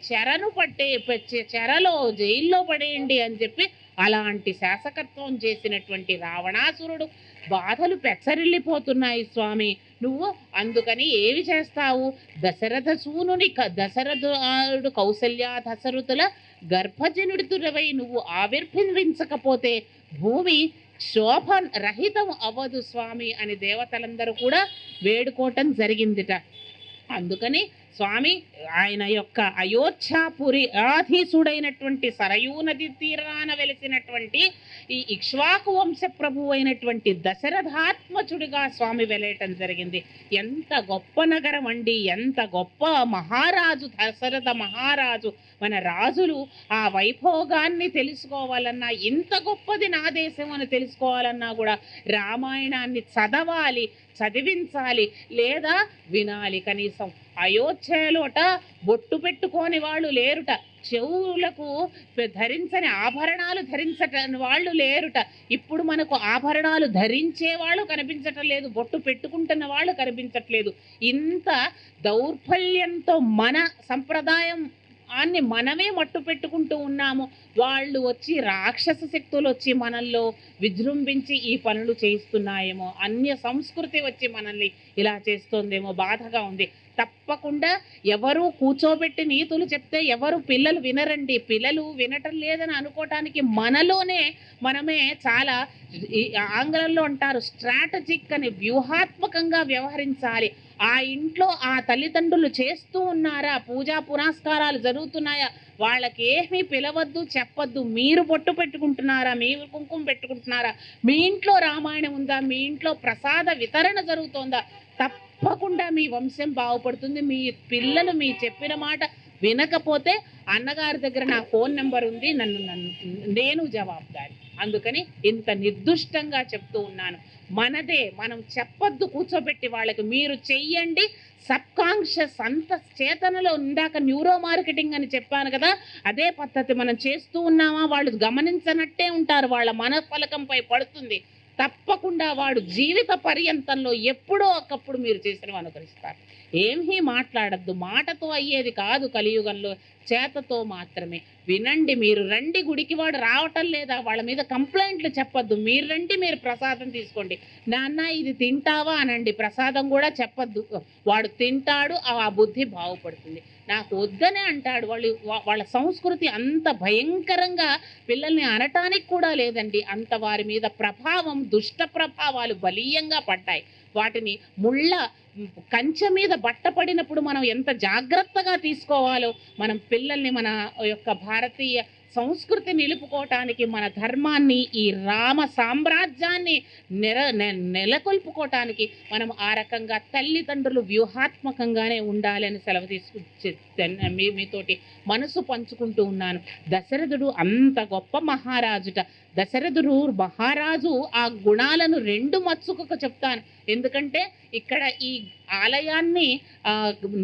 చెరలో జైల్లో పడేయండి అని చెప్పి అలాంటి శాసకత్వం చేసినటువంటి రావణాసురుడు బాధలు పెచ్చరిల్లిపోతున్నాయి స్వామి. నువ్వు అందుకని ఏమి చేస్తావు? దశరథ సూనుని దశరథుడు కౌసల్య దశరథుల గర్భజనుడితుడవై నువ్వు ఆవిర్భవించకపోతే భూమి శోభ రహితం అవ్వదు స్వామి అని దేవతలందరూ కూడా వేడుకోవటం జరిగిందిట. అందుకని స్వామి ఆయన యొక్క అయోధ్యాపురి ఆధీసుడైనటువంటి సరయూ నది తీరాన వెలిసినటువంటి ఈ ఇక్ష్వాకు వంశ ప్రభు అయినటువంటి దశరథాత్మచుడిగా స్వామి వెలయటం జరిగింది. ఎంత గొప్ప నగరం అండి, ఎంత గొప్ప మహారాజు దశరథ మహారాజు. మన రాజులు ఆ వైభోగాన్ని తెలుసుకోవాలన్నా, ఇంత గొప్పది నా దేశం అని తెలుసుకోవాలన్నా కూడా రామాయణాన్ని చదవాలి, చదివించాలి, లేదా వినాలి. కనీసం అయోధ్యలోట బొట్టు పెట్టుకోని వాళ్ళు లేరుట, చెవులకు ధరించని ఆభరణాలు ధరించటని వాళ్ళు లేరుట. ఇప్పుడు మనకు ఆభరణాలు ధరించే వాళ్ళు కనిపించటం లేదు, బొట్టు పెట్టుకుంటున్న వాళ్ళు కనిపించట్లేదు. ఇంత దౌర్బల్యంతో మన సంప్రదాయం అన్ని మనమే మట్టు పెట్టుకుంటూ ఉన్నాము. వాళ్ళు వచ్చి రాక్షస శక్తులు వచ్చి మనల్లో విజృంభించి ఈ పనులు చేయిస్తున్నాయేమో, అన్య సంస్కృతి వచ్చి మనల్ని ఇలా చేస్తోందేమో, బాధగా ఉంది. తప్పకుండా ఎవరు కూర్చోబెట్టి నీతులు చెప్తే ఎవరు పిల్లలు వినరండి. పిల్లలు వినటం లేదని అనుకోవటానికి మనమే చాలా, ఆంగ్లంలో అంటారు స్ట్రాటజిక్ అని, వ్యూహాత్మకంగా వ్యవహరించాలి. ఆ ఇంట్లో ఆ తల్లిదండ్రులు చేస్తూ ఉన్నారా, పూజా పునస్కారాలు జరుగుతున్నాయా, వాళ్ళకి ఏమీ పిలవద్దు, చెప్పద్దు. మీరు బొట్టు పెట్టుకుంటున్నారా, మీరు కుంకుమ పెట్టుకుంటున్నారా, మీ ఇంట్లో రామాయణం ఉందా, మీ ఇంట్లో ప్రసాద వితరణ జరుగుతోందా, తప్పకుండా మీ వంశం బాగుపడుతుంది. మీ పిల్లలు మీ చెప్పిన మాట వినకపోతే అన్నగారి దగ్గర నా ఫోన్ నెంబర్ ఉంది, నేను జవాబుదారి. అందుకని ఇంత నిర్దుష్టంగా చెప్తూ ఉన్నాను. మనం చెప్పొద్దు కూర్చోబెట్టి వాళ్ళకి, మీరు చెయ్యండి. సబ్కాన్షియస్ అంత చేతనలో ఇందాక న్యూరో మార్కెటింగ్ అని చెప్పాను కదా, అదే పద్ధతి మనం చేస్తూ ఉన్నామా, వాళ్ళు గమనించనట్టే ఉంటారు, వాళ్ళ మనఫలకంపై పడుతుంది. తప్పకుండా వాడు జీవిత పర్యంతంలో ఎప్పుడో ఒకప్పుడు మీరు చేసినవి అనుకరిస్తారు. ఏమీ మాట్లాడద్దు, మాటతో అయ్యేది కాదు కలియుగంలో, చేతతో మాత్రమే. వినండి, మీరు రండి గుడికి, వాడు రావటం లేదా వాళ్ళ మీద కంప్లైంట్లు చెప్పొద్దు. మీరు రండి, మీరు ప్రసాదం తీసుకోండి, నాన్న ఇది తింటావా అనండి, ప్రసాదం కూడా చెప్పొద్దు. వాడు తింటాడు, ఆ బుద్ధి బాగుపడుతుంది. నాకు వద్దనే అంటాడు. వాళ్ళ సంస్కృతి అంత భయంకరంగా పిల్లల్ని అనటానికి కూడా లేదండి. అంత వారి మీద ప్రభావం, దుష్ట ప్రభావాలు బలీయంగా పడ్డాయి. వాటిని కంచె మీద బట్ట పడినప్పుడు మనం ఎంత జాగ్రత్తగా తీసుకోవాలో, మనం పిల్లల్ని మన యొక్క భారతీయ సంస్కృతి నిలుపుకోవటానికి, మన ధర్మాన్ని, ఈ రామ సామ్రాజ్యాన్ని నెలకొల్పుకోవటానికి మనం ఆ రకంగా తల్లిదండ్రులు వ్యూహాత్మకంగానే ఉండాలని సెలవు మీతోటి మనసు పంచుకుంటూ ఉన్నాను. దశరథుడు అంత గొప్ప మహారాజుట. దశరథుడు మహారాజు ఆ గుణాలను రెండు మచ్చుకు చెప్తాను. ఎందుకంటే ఇక్కడ ఈ ఆలయాన్ని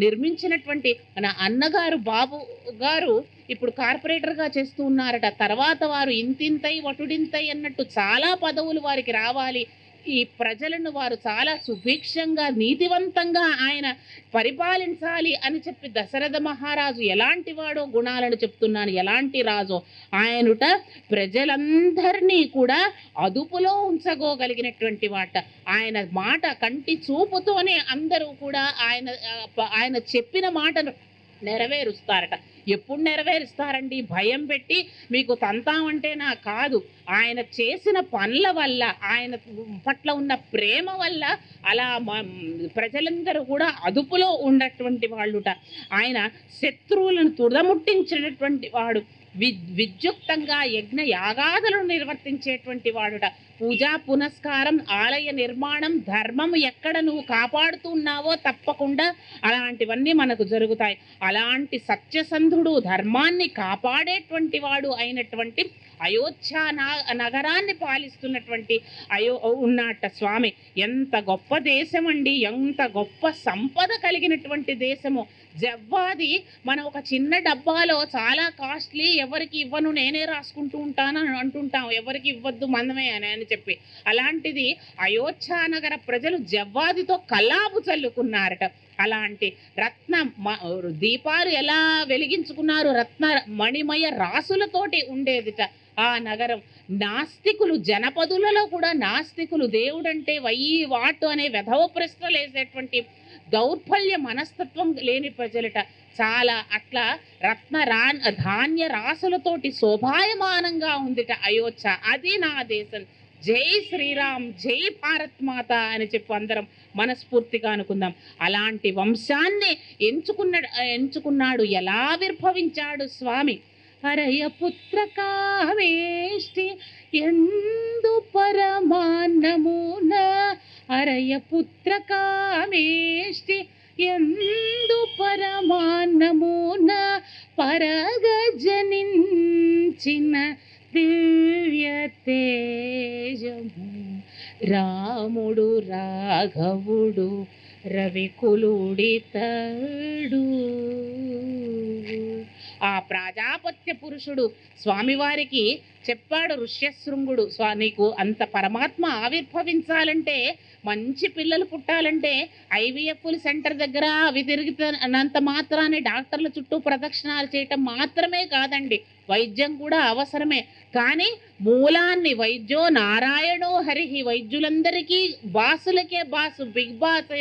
నిర్మించినటువంటి మన అన్నగారు బాబు గారు ఇప్పుడు కార్పొరేటర్గా చేస్తూ ఉన్నారట. తర్వాత వారు ఇంతింతై వటుడింతై అన్నట్టు చాలా పదవులు వారికి రావాలి. ఈ ప్రజలను వారు చాలా సుభిక్షంగా నీతివంతంగా ఆయన పరిపాలించాలి అని చెప్పి దశరథ మహారాజు ఎలాంటి వాడో గుణాలను చెప్తున్నాను, ఎలాంటి రాజో ఆయనుట ప్రజలందరినీ కూడా అదుపులో ఉంచగోగలిగినటువంటి వాట. ఆయన మాట కంటి చూపుతోనే అందరూ కూడా ఆయన చెప్పిన మాటను నెరవేరుస్తారట. ఎప్పుడు నెరవేరుస్తారండి? భయం పెట్టి మీకు తంతామంటే నా కాదు, ఆయన చేసిన పనుల వల్ల, ఆయన పట్ల ఉన్న ప్రేమ వల్ల అలా ప్రజలందరూ కూడా అదుపులో ఉన్నటువంటి వాళ్ళుట. ఆయన శత్రువులను తుదముట్టించినటువంటి వాడు, విద్యుక్తంగా యజ్ఞ యాగాదులను నిర్వర్తించేటువంటి వాడుట. పూజా పునస్కారం, ఆలయ నిర్మాణం, ధర్మం ఎక్కడ నువ్వు కాపాడుతున్నావో తప్పకుండా అలాంటివన్నీ మనకు జరుగుతాయి. అలాంటి సత్యసంధుడు, ధర్మాన్ని కాపాడేటువంటి వాడు అయినటువంటి అయోధ్య నగరాన్ని పాలిస్తున్నటువంటి ఉన్నట్ట స్వామి. ఎంత గొప్ప దేశం అండి, ఎంత గొప్ప సంపద కలిగినటువంటి దేశము. జవ్వాది మనం ఒక చిన్న డబ్బాలో చాలా కాస్ట్లీ, ఎవరికి ఇవ్వను నేనే రాసుకుంటూ ఉంటానని అంటుంటాం, ఎవరికి ఇవ్వద్దు మందమే అని చెప్పి. అలాంటిది అయోధ్య నగర ప్రజలు జవ్వాదితో కల్లాపు చల్లుకున్నారట. అలాంటి రత్న దీపాలు ఎలా వెలిగించుకున్నారు, రత్న మణిమయ రాసులతోటి ఉండేదిట ఆ నగరం. నాస్తికులు, జనపదులలో కూడా నాస్తికులు, దేవుడంటే వయ్యి వాటు అనే వెధవ ప్రశ్నలు వేసేటువంటి దౌర్బల్య మనస్తత్వం లేని ప్రజలట. చాలా అట్లా ధాన్య రాసులతోటి శోభాయమానంగా ఉందిట అయోధ్య. అది నా దేశం. జై శ్రీరామ్, జై భారత్ మాత అని చెప్పి అందరం మనస్ఫూర్తిగా అనుకుందాం. అలాంటి వంశాన్ని ఎంచుకున్నాడు. ఎలా ఆవిర్భవించాడు స్వామి? హరయ పుత్ర కావేష్టి ఎందు పరమాన్నమున, హరయ పుత్ర కామేష్టి ఎందు పరమాన్నమున, పరగ జనించిన దివ్య తేజము, రాముడు రాఘవుడు రవికులుడితడు. ఆ ప్రాజాపత్య పురుషుడు స్వామివారికి చెప్పాడు ఋష్యశృంగుడు, నీకు అంత పరమాత్మ ఆవిర్భవించాలంటే, మంచి పిల్లలు పుట్టాలంటే ఐవీఎఫ్ల సెంటర్ దగ్గర అవి తిరుగుతున్నంత మాత్రాన్ని డాక్టర్ల చుట్టూ ప్రదక్షిణాలు చేయటం మాత్రమే కాదండి, వైద్యం కూడా అవసరమే. కానీ మూలాన్ని వైద్యో నారాయణో హరిహి, వైద్యులందరికీ బాసులకే బాసు, బిగ్ బాస్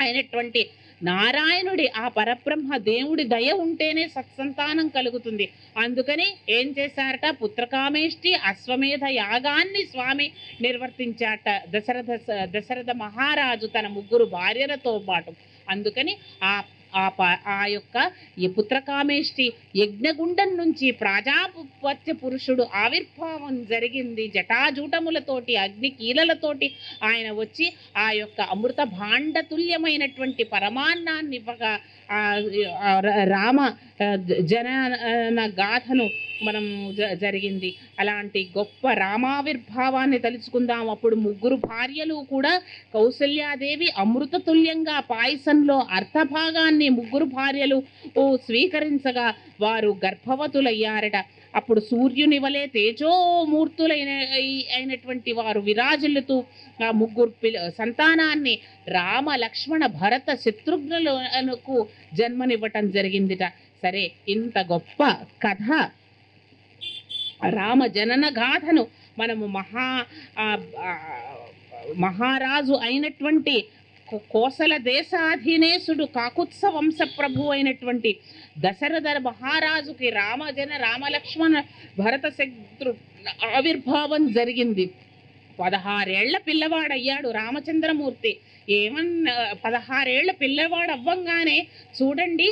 అయినటువంటి నారాయణుడి, ఆ పరబ్రహ్మ దేవుడి దయ ఉంటేనే సత్సంతానం కలుగుతుంది. అందుకని ఏం చేశారట? పుత్రకామేష్టి అశ్వమేధ యాగాన్ని స్వామి నిర్వర్తించాట దశరథ మహారాజు తన 3 భార్యలతో పాటు. అందుకని ఆ యొక్క ఈ పుత్రకామేష్టి యజ్ఞగుండం నుంచి ప్రాజాపత్య పురుషుడు ఆవిర్భావం జరిగింది. జటాజూటములతోటి, అగ్ని కీలలతోటి ఆయన వచ్చి ఆ యొక్క అమృత భాండతుల్యమైనటువంటి పరమాన్నాన్ని ఇవ్వగా రామ జనన గాథను మనం జరిగింది. అలాంటి గొప్ప రామావిర్భావాన్ని తలుచుకుందాం. అప్పుడు 3 భార్యలు కూడా కౌసల్యాదేవి అమృతతుల్యంగా పాయసంలో అర్థభాగాన్ని 3 భార్యలు స్వీకరించగా వారు గర్భవతులయ్యారట. అప్పుడు సూర్యుని వలె తేజోమూర్తులైనటువంటి వారు విరాజిల్లుతూ ఆ 3 సంతానాన్ని రామ, లక్ష్మణ, భరత, శత్రుఘ్నులకు జన్మనివ్వటం జరిగిందిట. సరే, ఇంత గొప్ప కథ రామ జనన గాథను మనము మహారాజు అయినటువంటి కోసల దేశాధీనేశుడు, కాకుత్స వంశ ప్రభు అయినటువంటి దశరథ మహారాజుకి రామలక్ష్మణ భరత శత్రు ఆవిర్భావం జరిగింది. 16 ఏళ్ల పిల్లవాడయ్యాడు రామచంద్రమూర్తి. 16 ఏళ్ల పిల్లవాడు అవ్వంగానే చూడండి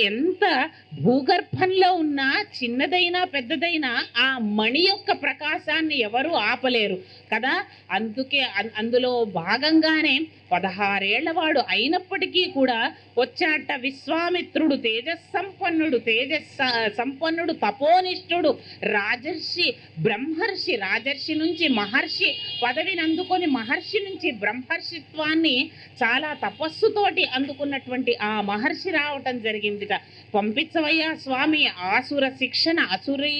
ఎంత భూగర్భంలో ఉన్న చిన్నదైనా పెద్దదైనా ఆ మణి యొక్క ప్రకాశాన్ని ఎవరు ఆపలేరు కదా. అందులో భాగంగానే 16 ఏళ్లవాడు అయినప్పటికీ కూడా వచ్చాట విశ్వామిత్రుడు, సంపన్నుడు, తపోనిష్ఠుడు, రాజర్షి, బ్రహ్మర్షి. రాజర్షి నుంచి మహర్షి పదవిని అందుకొని మహర్షి నుంచి బ్రహ్మర్షిత్వాన్ని చాలా తపస్సుతోటి అందుకున్నటువంటి ఆ మహర్షి రావటం జరిగిందిట. పంపించవయ్యా స్వామి, ఆసుర శిక్షణ, అసురీ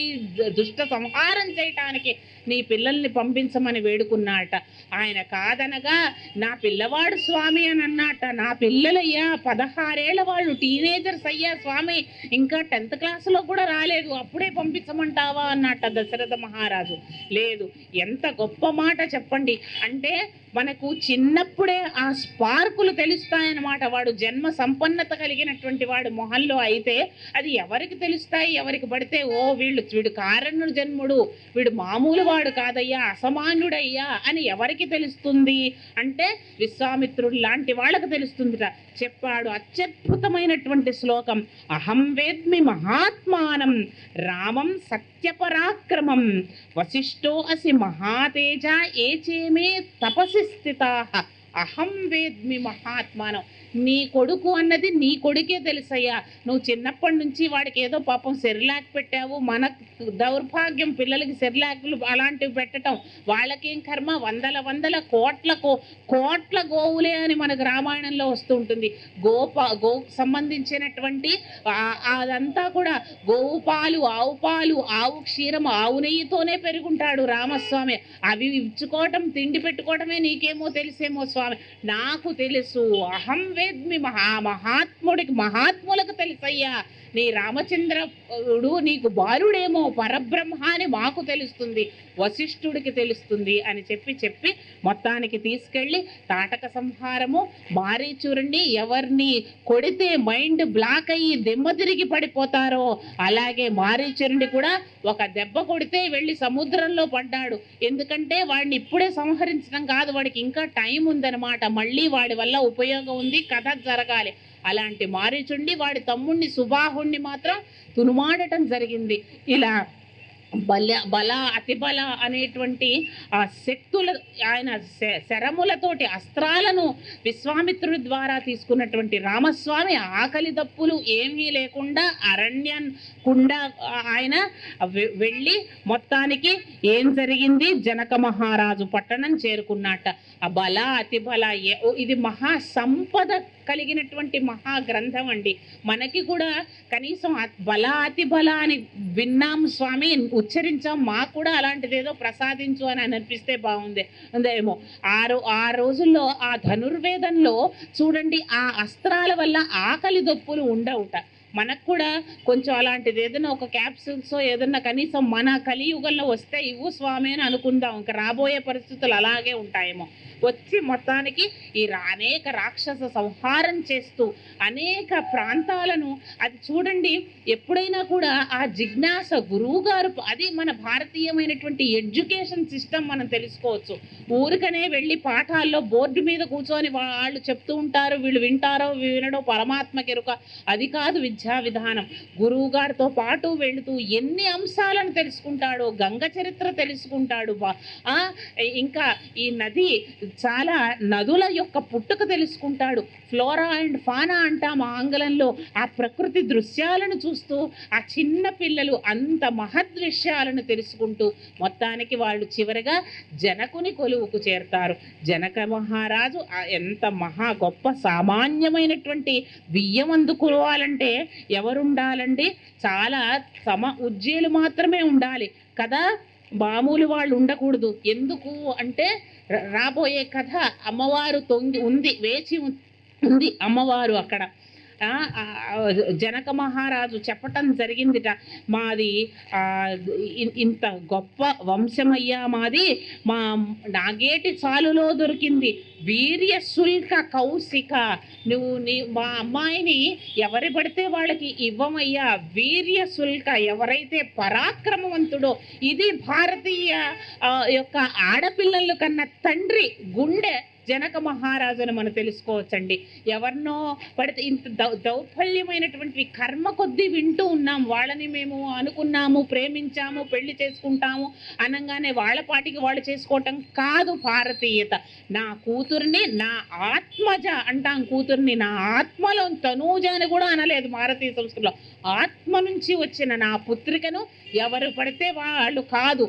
దుష్ట సంహారం చేయటానికి నీ పిల్లల్ని పంపించమని వేడుకున్నాట. ఆయన కాదనగా నా పిల్లవాడు స్వామి అని అన్నట. నా పిల్లలయ్యా 16 ఏళ్ల వాళ్ళు, టీనేజర్స్ అయ్యా స్వామి, ఇంకా 10th క్లాసులో కూడా రాలేదు, అప్పుడే పంపించమంటావా అన్నట దశరథ మహారాజు. లేదు, ఎంత గొప్ప మాట చెప్పండి. అంటే మనకు చిన్నప్పుడే ఆ స్పార్కులు తెలుస్తాయన్నమాట. వాడు జన్మ సంపన్నత కలిగినటువంటి వాడు మొహంలో అయితే అది ఎవరికి తెలుస్తాయి? ఎవరికి పడితే ఓ వీడు కారణుడు జన్ముడు, వీడు మామూలు వాడు కాదయ్యా, అసమాన్యుడయ్యా అని ఎవరికి తెలుస్తుంది అంటే విశ్వామిత్రుడు లాంటి వాళ్ళకి తెలుస్తుందిట. చెప్పాడు అత్యద్భుతమైనటువంటి శ్లోకం, అహం వేద్మి మహాత్మానం రామం సత్యపరాక్రమం వశిష్ఠో అసి మహాతేజ ఏచేమే తపసి స్థితాః. అహం వేద్మి మహాత్మానం. నీ కొడుకు అన్నది నీ కొడుకే తెలుసయ్యా. నువ్వు చిన్నప్పటి నుంచి వాడికి ఏదో పాపం సెరిలాక్ పెట్టావు. మన దౌర్భాగ్యం పిల్లలకి సెరిలాక్లు అలాంటివి పెట్టడం, వాళ్ళకేం కర్మ, వందల కోట్ల గోవులే అని మనకు రామాయణంలో వస్తూ ఉంటుంది. గో సంబంధించినటువంటి అదంతా కూడా గోవు పాలు, ఆవు పాలు, ఆవు క్షీరం, ఆవు నెయ్యితోనే పెరుగుంటాడు రామస్వామి. అవి ఇచ్చుకోవటం, తిండి పెట్టుకోవటమే నీకేమో తెలిసేమో స్వామి. నాకు తెలుసు, అహం వేద్మి మహాత్ములకు తెలుసయ్యా. నీ రామచంద్రుడు నీకు బాలుడేమో, పరబ్రహ్మ అని మాకు తెలుస్తుంది, వశిష్ఠుడికి తెలుస్తుంది అని చెప్పి మొత్తానికి తీసుకెళ్ళి తాటక సంహారము, మారీచురుణ్ణి ఎవరిని కొడితే మైండ్ బ్లాక్ అయ్యి దిమ్మ తిరిగి పడిపోతారో అలాగే మారీచురుణ్ణి కూడా ఒక దెబ్బ కొడితే వెళ్ళి సముద్రంలో పడ్డాడు. ఎందుకంటే వాడిని ఇప్పుడే సంహరించడం కాదు, వాడికి ఇంకా టైం ఉందన్నమాట. మళ్ళీ వాడి వల్ల ఉపయోగం ఉంది, కథ జరగాలి. అలాంటి మారీచుండి వాడి తమ్ముణ్ణి సుబాహుణ్ణి మాత్రం తునుమాడటం జరిగింది. ఇలా బల అతిబల అనేటువంటి ఆ శక్తుల, ఆయన శరములతోటి అస్త్రాలను విశ్వామిత్రుడి ద్వారా తీసుకున్నటువంటి రామస్వామి ఆకలి దప్పులు ఏమీ లేకుండా అరణ్యకుండా ఆయన వెళ్ళి మొత్తానికి ఏం జరిగింది, జనక మహారాజు పట్టణం చేరుకున్నట్ట. ఆ బల అతిబల ఇది మహా సంపద కలిగినటువంటి మహా గ్రంథం అండి. మనకి కూడా కనీసం బల అతి బల అని విన్నాము స్వామి, ఉచ్చరించాం, మాకు కూడా అలాంటిది ఏదో ప్రసాదించు అని అనిపిస్తే బాగుంది ఉందేమో. ఆ రోజుల్లో ఆ ధనుర్వేదంలో చూడండి, ఆ అస్త్రాల వల్ల ఆకలి దొప్పులు ఉండవుట. మనకు కూడా కొంచెం అలాంటిది ఏదైనా ఒక క్యాప్సూల్స్ ఏదన్నా కనీసం మన కలియుగంలో వస్తే ఇవ్వు స్వామి అని అనుకుందాం. ఇంకా రాబోయే పరిస్థితులు అలాగే ఉంటాయేమో. వచ్చి మొత్తానికి ఈ అనేక రాక్షస సంహారం చేస్తూ అనేక ప్రాంతాలను, అది చూడండి ఎప్పుడైనా కూడా ఆ జిజ్ఞాస గురువు గారు, అది మన భారతీయమైనటువంటి ఎడ్యుకేషన్ సిస్టమ్ మనం తెలుసుకోవచ్చు. ఊరికనే వెళ్ళి పాఠాల్లో బోర్డు మీద కూర్చొని వాళ్ళు చెప్తూ ఉంటారు, వీళ్ళు వింటారో వినడో పరమాత్మకి ఎరుక, అది కాదు విద్యా విధానం. గురువు గారితో పాటు వెళుతూ ఎన్ని అంశాలను తెలుసుకుంటాడో, గంగ చరిత్ర తెలుసుకుంటాడు, ఇంకా ఈ నది చాలా నదుల యొక్క పుట్టుక తెలుసుకుంటాడు, ఫ్లోరా అండ్ ఫానా అంటాం ఆంగ్లంలో. ఆ ప్రకృతి దృశ్యాలను చూస్తూ ఆ చిన్న పిల్లలు అంత మహద్ విషయాలను తెలుసుకుంటూ మొత్తానికి వాళ్ళు చివరిగా జనకుని కొలువుకు చేరుతారు. జనక మహారాజు ఎంత మహా గొప్ప, సామాన్యమైనటువంటి బియ్యం అందుకోవాలంటే ఎవరుండాలండి, చాలా ఉజ్జీలు మాత్రమే ఉండాలి కదా, మామూలు వాళ్ళు ఉండకూడదు. ఎందుకు అంటే రాబోయే కథ అమ్మవారు వేచి ఉంది అమ్మవారు అక్కడ. జనక మహారాజు చెప్పటం జరిగిందిట, మాది ఇంత గొప్ప వంశమయ్యా మాది, నాగేటి చాలులో దొరికింది వీర్య శుల్క కౌశిక, మా అమ్మాయిని ఎవరి పడితే వాళ్ళకి ఇవ్వమయ్యా, వీర్య శుల్క, ఎవరైతే పరాక్రమవంతుడో, ఇది భారతీయ యొక్క ఆడపిల్లల కన్నా తండ్రి గుండె జనక మహారాజును మనం తెలుసుకోవచ్చండి. ఎవరినో పడితే ఇంత దౌర్బల్యమైనటువంటి కర్మ కొద్దీ వింటూ ఉన్నాం, వాళ్ళని మేము అనుకున్నాము, ప్రేమించాము, పెళ్లి చేసుకుంటాము అనగానే వాళ్ళ పాటికి వాళ్ళు చేసుకోవటం కాదు భారతీయత. నా కూతుర్ని నా ఆత్మజ అంటాం, కూతుర్ని నా ఆత్మలో తనూజ అని కూడా అనలేదు భారతీయ సంస్కృతిలో. ఆత్మ నుంచి వచ్చిన నా పుత్రికను ఎవరు పడితే వాళ్ళు కాదు,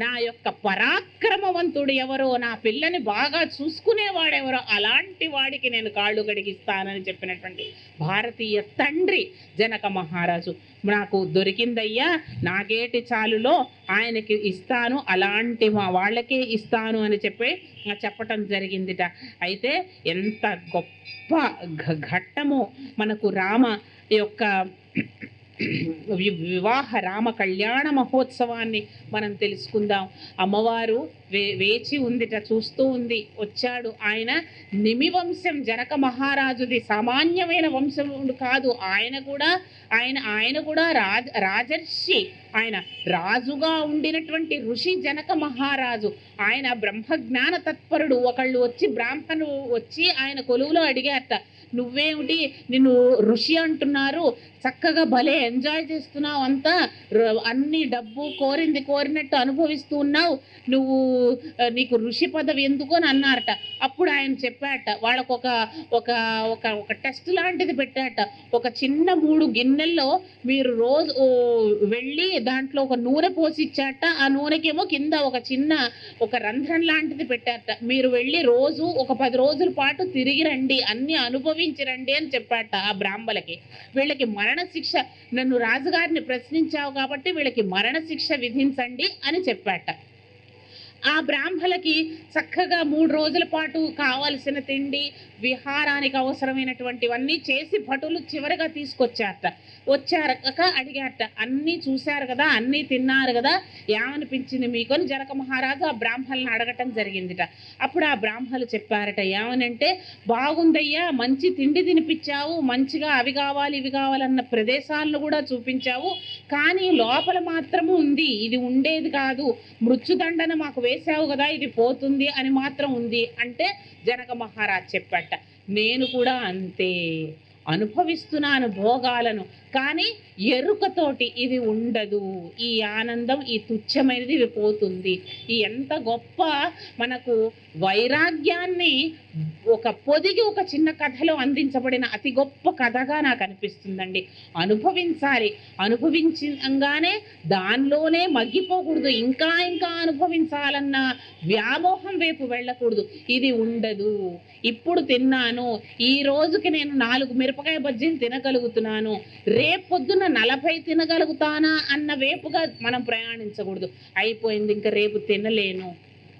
నా యొక్క పరాక్రమవంతుడు ఎవరో, నా పిల్లని బాగా చూసుకు తెలుసుకునేవాడెవరో అలాంటి వాడికి నేను కాళ్ళు కడిగిస్తానని చెప్పినటువంటి భారతీయ తండ్రి జనక మహారాజు. నాకు దొరికిందయ్యా, నాగేటి చాలులో ఆయనకి ఇస్తాను, అలాంటి మా వాళ్ళకే ఇస్తాను అని చెప్పటం జరిగిందిట. అయితే ఎంత గొప్ప ఘట్టము మనకు రామ యొక్క వివాహ రామ కళ్యాణ మహోత్సవాన్ని మనం తెలుసుకుందాం. అమ్మవారు వేచి ఉందిట, చూస్తూ ఉంది. వచ్చాడు ఆయన. నిమివంశం జనక మహారాజుది సామాన్యమైన వంశం కాదు. ఆయన కూడా రాజర్షి, ఆయన రాజుగా ఉండినటువంటి ఋషి జనక మహారాజు. ఆయన బ్రహ్మజ్ఞాన తత్పరుడు. ఒకళ్ళు వచ్చి బ్రాహ్మణులు వచ్చి ఆయన కొలువులో అడిగారట, నువ్వేమిటి నిన్ను ఋషి అంటున్నారు, చక్కగా భలే ఎంజాయ్ చేస్తున్నావు, అంతా అన్ని డబ్బు కోరినట్టు అనుభవిస్తూ ఉన్నావు, నీకు ఋషి పదవి ఎందుకు అని అన్నారట. అప్పుడు ఆయన చెప్పాట, వాళ్ళకు ఒక టెస్ట్ లాంటిది పెట్టాట. ఒక చిన్న 3 గిన్నెల్లో మీరు రోజు వెళ్ళి దాంట్లో ఒక నూనె పోసి ఇచ్చాట. ఆ నూనెకేమో కింద ఒక రంధ్రం లాంటిది పెట్టారట. మీరు వెళ్ళి రోజు ఒక 10 రోజుల పాటు తిరిగి రండి, అన్ని అనుభవించరండి అని చెప్పాట ఆ బ్రాహ్మలకి. వీళ్ళకి మరణ శిక్ష, నన్ను రాజుగారిని ప్రశ్నించావు కాబట్టి వీళ్ళకి మరణ శిక్ష విధించండి అని చెప్పాట. ఆ బ్రాహ్మలకి చక్కగా 3 రోజుల పాటు కావలసిన తిండి, విహారానికి అవసరమైనటువంటివన్నీ చేసి భటులు చివరిగా తీసుకొచ్చారట. వచ్చాక అడిగారట, అన్నీ చూశారు కదా, అన్నీ తిన్నారు కదా, ఏమనిపించింది మీకు అని జనక మహారాజు ఆ బ్రాహ్మణులను అడగటం జరిగిందిట. అప్పుడు ఆ బ్రాహ్మణులు చెప్పారట, ఏమనంటే, బాగుందయ్యా, మంచి తిండి తినిపించావు, మంచిగా అవి కావాలి ఇవి కావాలన్న ప్రదేశాలను కూడా చూపించావు, కానీ లోపల మాత్రము ఉంది, ఇది ఉండేది కాదు, మృత్యుదండన మాకు వేశావు కదా, ఇది పోతుంది అని మాత్రం ఉంది అంటే జనక మహారాజ్ చెప్పాట, నేను కూడా అంతే అనుభవిస్తున్నాను భోగాలను, కానీ ఎరుకతోటి ఇది ఉండదు, ఈ ఆనందం, ఈ తుచ్చమైనది ఇది పోతుంది. ఈ ఎంత గొప్ప మనకు వైరాగ్యాన్ని పొదిగి ఒక చిన్న కథలో అందించబడిన అతి గొప్ప కథగా నాకు అనిపిస్తుందండి. అనుభవించాలి, అనుభవించగానే దానిలోనే మగ్గిపోకూడదు, ఇంకా అనుభవించాలన్న వ్యామోహం వైపు వెళ్ళకూడదు. ఇది ఉండదు, ఇప్పుడు తిన్నాను, ఈ రోజుకి నేను 4 మిరపకాయ బజ్జీలు తినగలుగుతున్నాను, రేపు పొద్దున 40 తినగలుగుతానా అన్న వైపుగా మనం ప్రయాణించకూడదు. అయిపోయింది, ఇంకా రేపు తినలేను,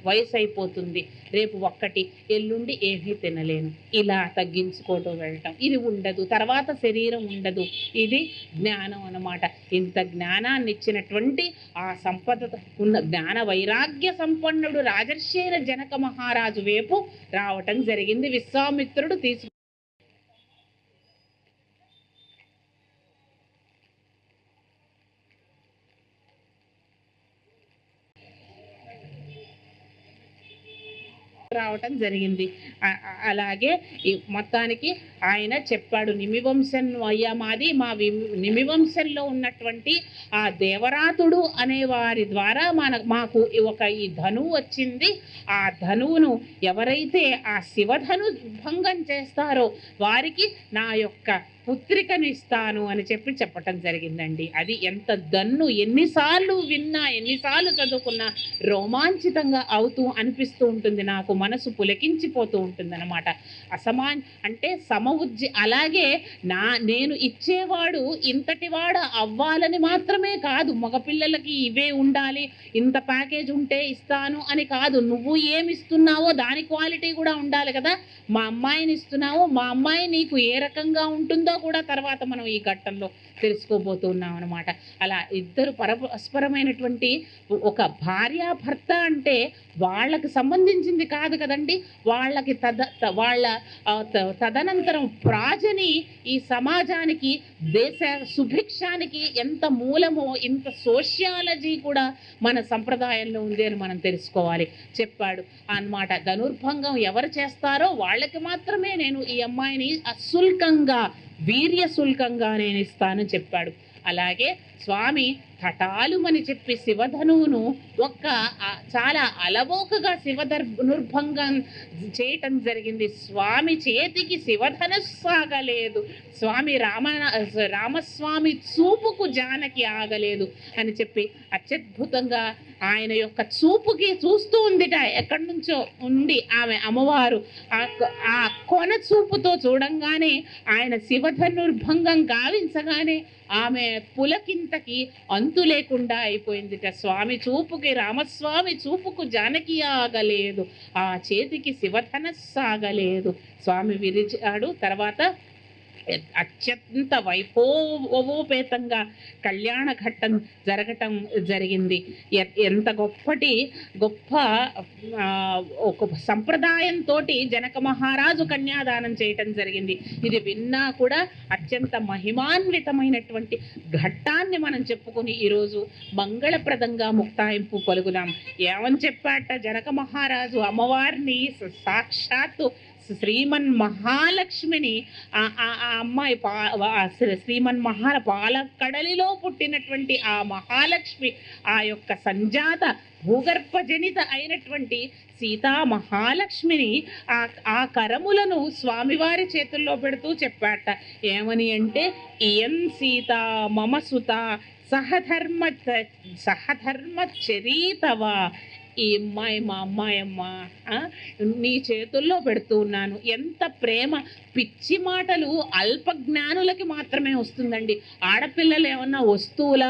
వయసు అయిపోతుంది, రేపు 1, ఎల్లుండి ఏమీ తినలేను, ఇలా తగ్గించుకోవటం వెళ్ళటం, ఇది ఉండదు, తర్వాత శరీరం ఉండదు. ఇది జ్ఞానం అన్నమాట. ఇంత జ్ఞానాన్ని ఇచ్చినటువంటి ఆ సంపద ఉన్న జ్ఞాన వైరాగ్య సంపన్నుడు రాజర్షి అయిన జనక మహారాజు వైపు రావటం జరిగింది. విశ్వామిత్రుడు రావటం జరిగింది. అలాగే మొత్తానికి ఆయన చెప్పాడు, నిమివంశం అయ్యా మాది, మా నిమివంశంలో ఉన్నటువంటి ఆ దేవరాతుడు అనే వారి ద్వారా మాకు ఈ ధనువు వచ్చింది. ఆ ధనువును ఎవరైతే ఆ శివధను భంగం చేస్తారో వారికి నా యొక్క పుత్రికను ఇస్తాను అని చెప్పటం జరిగిందండి. అది ఎంత దన్ను, ఎన్నిసార్లు విన్నా, ఎన్నిసార్లు చదువుకున్నా రోమాంచితంగా అనిపిస్తూ ఉంటుంది, నాకు మనసు పులకించిపోతూ ఉంటుంది అన్నమాట. అంటే అలాగే నేను ఇచ్చేవాడు ఇంతటివాడ అవ్వాలని మాత్రమే కాదు, మగపిల్లలకి ఇవే ఉండాలి, ఇంత ప్యాకేజ్ ఉంటే ఇస్తాను అని కాదు, నువ్వు ఏమి ఇస్తున్నావో దాని క్వాలిటీ కూడా ఉండాలి కదా. మా అమ్మాయిని ఇస్తున్నావు, మా అమ్మాయి నీకు ఏ రకంగా ఉంటుందో కూడా తర్వాత మనం ఈ ఘట్టంలో తెలుసుకోబోతున్నాం అన్నమాట. అలా ఇద్దరు పరస్పరమైనటువంటి ఒక భార్యాభర్త అంటే వాళ్ళకి సంబంధించింది కాదు కదండి, వాళ్ళకి వాళ్ళ తదనంతరం ప్రాజని ఈ సమాజానికి, దేశ సుభిక్షానికి ఎంత మూలమో ఇంత సోషియాలజీ కూడా మన సంప్రదాయంలో ఉంది అని మనం తెలుసుకోవాలి. చెప్పాడు అన్నమాట. ధనుర్భంగం ఎవరు చేస్తారో వాళ్ళకి మాత్రమే నేను ఈ అమ్మాయిని అశుల్కంగా, వీర్య శుల్కంగా నేను ఇస్తానని చెప్పాడు. అలాగే స్వామి తటాలుమని చెప్పి శివధనువును చాలా అలవోకగా శివధనుర్భంగం చేయటం జరిగింది. స్వామి చేతికి శివధనుస్సు ఆగలేదు, స్వామి రామస్వామి చూపుకు జానకి ఆగలేదు అని చెప్పి అత్యద్భుతంగా ఆయన యొక్క చూపుకి చూస్తూ ఉందిట. ఎక్కడి నుంచో ఉండి ఆమె అమ్మవారు ఆ కొన చూపుతో చూడంగానే ఆయన శివధనుర్భంగం గావించగానే ఆమె పులకింతకి అంతు లేకుండా అయిపోయిందిట. స్వామి చూపుకి, రామస్వామి చూపుకు జానకి ఆగలేదు, ఆ చేతికి శివధనస్సు ఆగలేదు. స్వామి విరిచాడు. తర్వాత అత్యంత వైభవోపేతంగా కళ్యాణ ఘట్టం జరగటం జరిగింది. ఎంత గొప్ప ఒక సంప్రదాయంతో జనక మహారాజు కన్యాదానం చేయటం జరిగింది. ఇది విన్నా కూడా అత్యంత మహిమాన్వితమైనటువంటి ఘట్టాన్ని మనం చెప్పుకుని ఈరోజు మంగళప్రదంగా ముక్తాయింపు పలుకుదాం. ఏమని చెప్పాట జనక మహారాజు? అమ్మవారిని సాక్షాత్తు శ్రీమన్ మహాలక్ష్మిని ఆ అమ్మాయి శ్రీమన్ పాలకడలిలో పుట్టినటువంటి ఆ మహాలక్ష్మి, ఆ యొక్క సంజాత భూగర్భజనిత అయినటువంటి సీతా మహాలక్ష్మిని ఆ కరములను స్వామివారి చేతుల్లో పెడుతూ చెప్పాట. ఏమని అంటే, ఇయం సీత మమ సుత సహధర్మ చరీతవ. ఈ అమ్మాయి మా అమ్మాయమ్మ, నీ చేతుల్లో పెడుతూ ఉన్నాను. ఎంత ప్రేమ! పిచ్చి మాటలు అల్పజ్ఞానులకి మాత్రమే వస్తుందండి. ఆడపిల్లలు ఏమన్నా వస్తువుల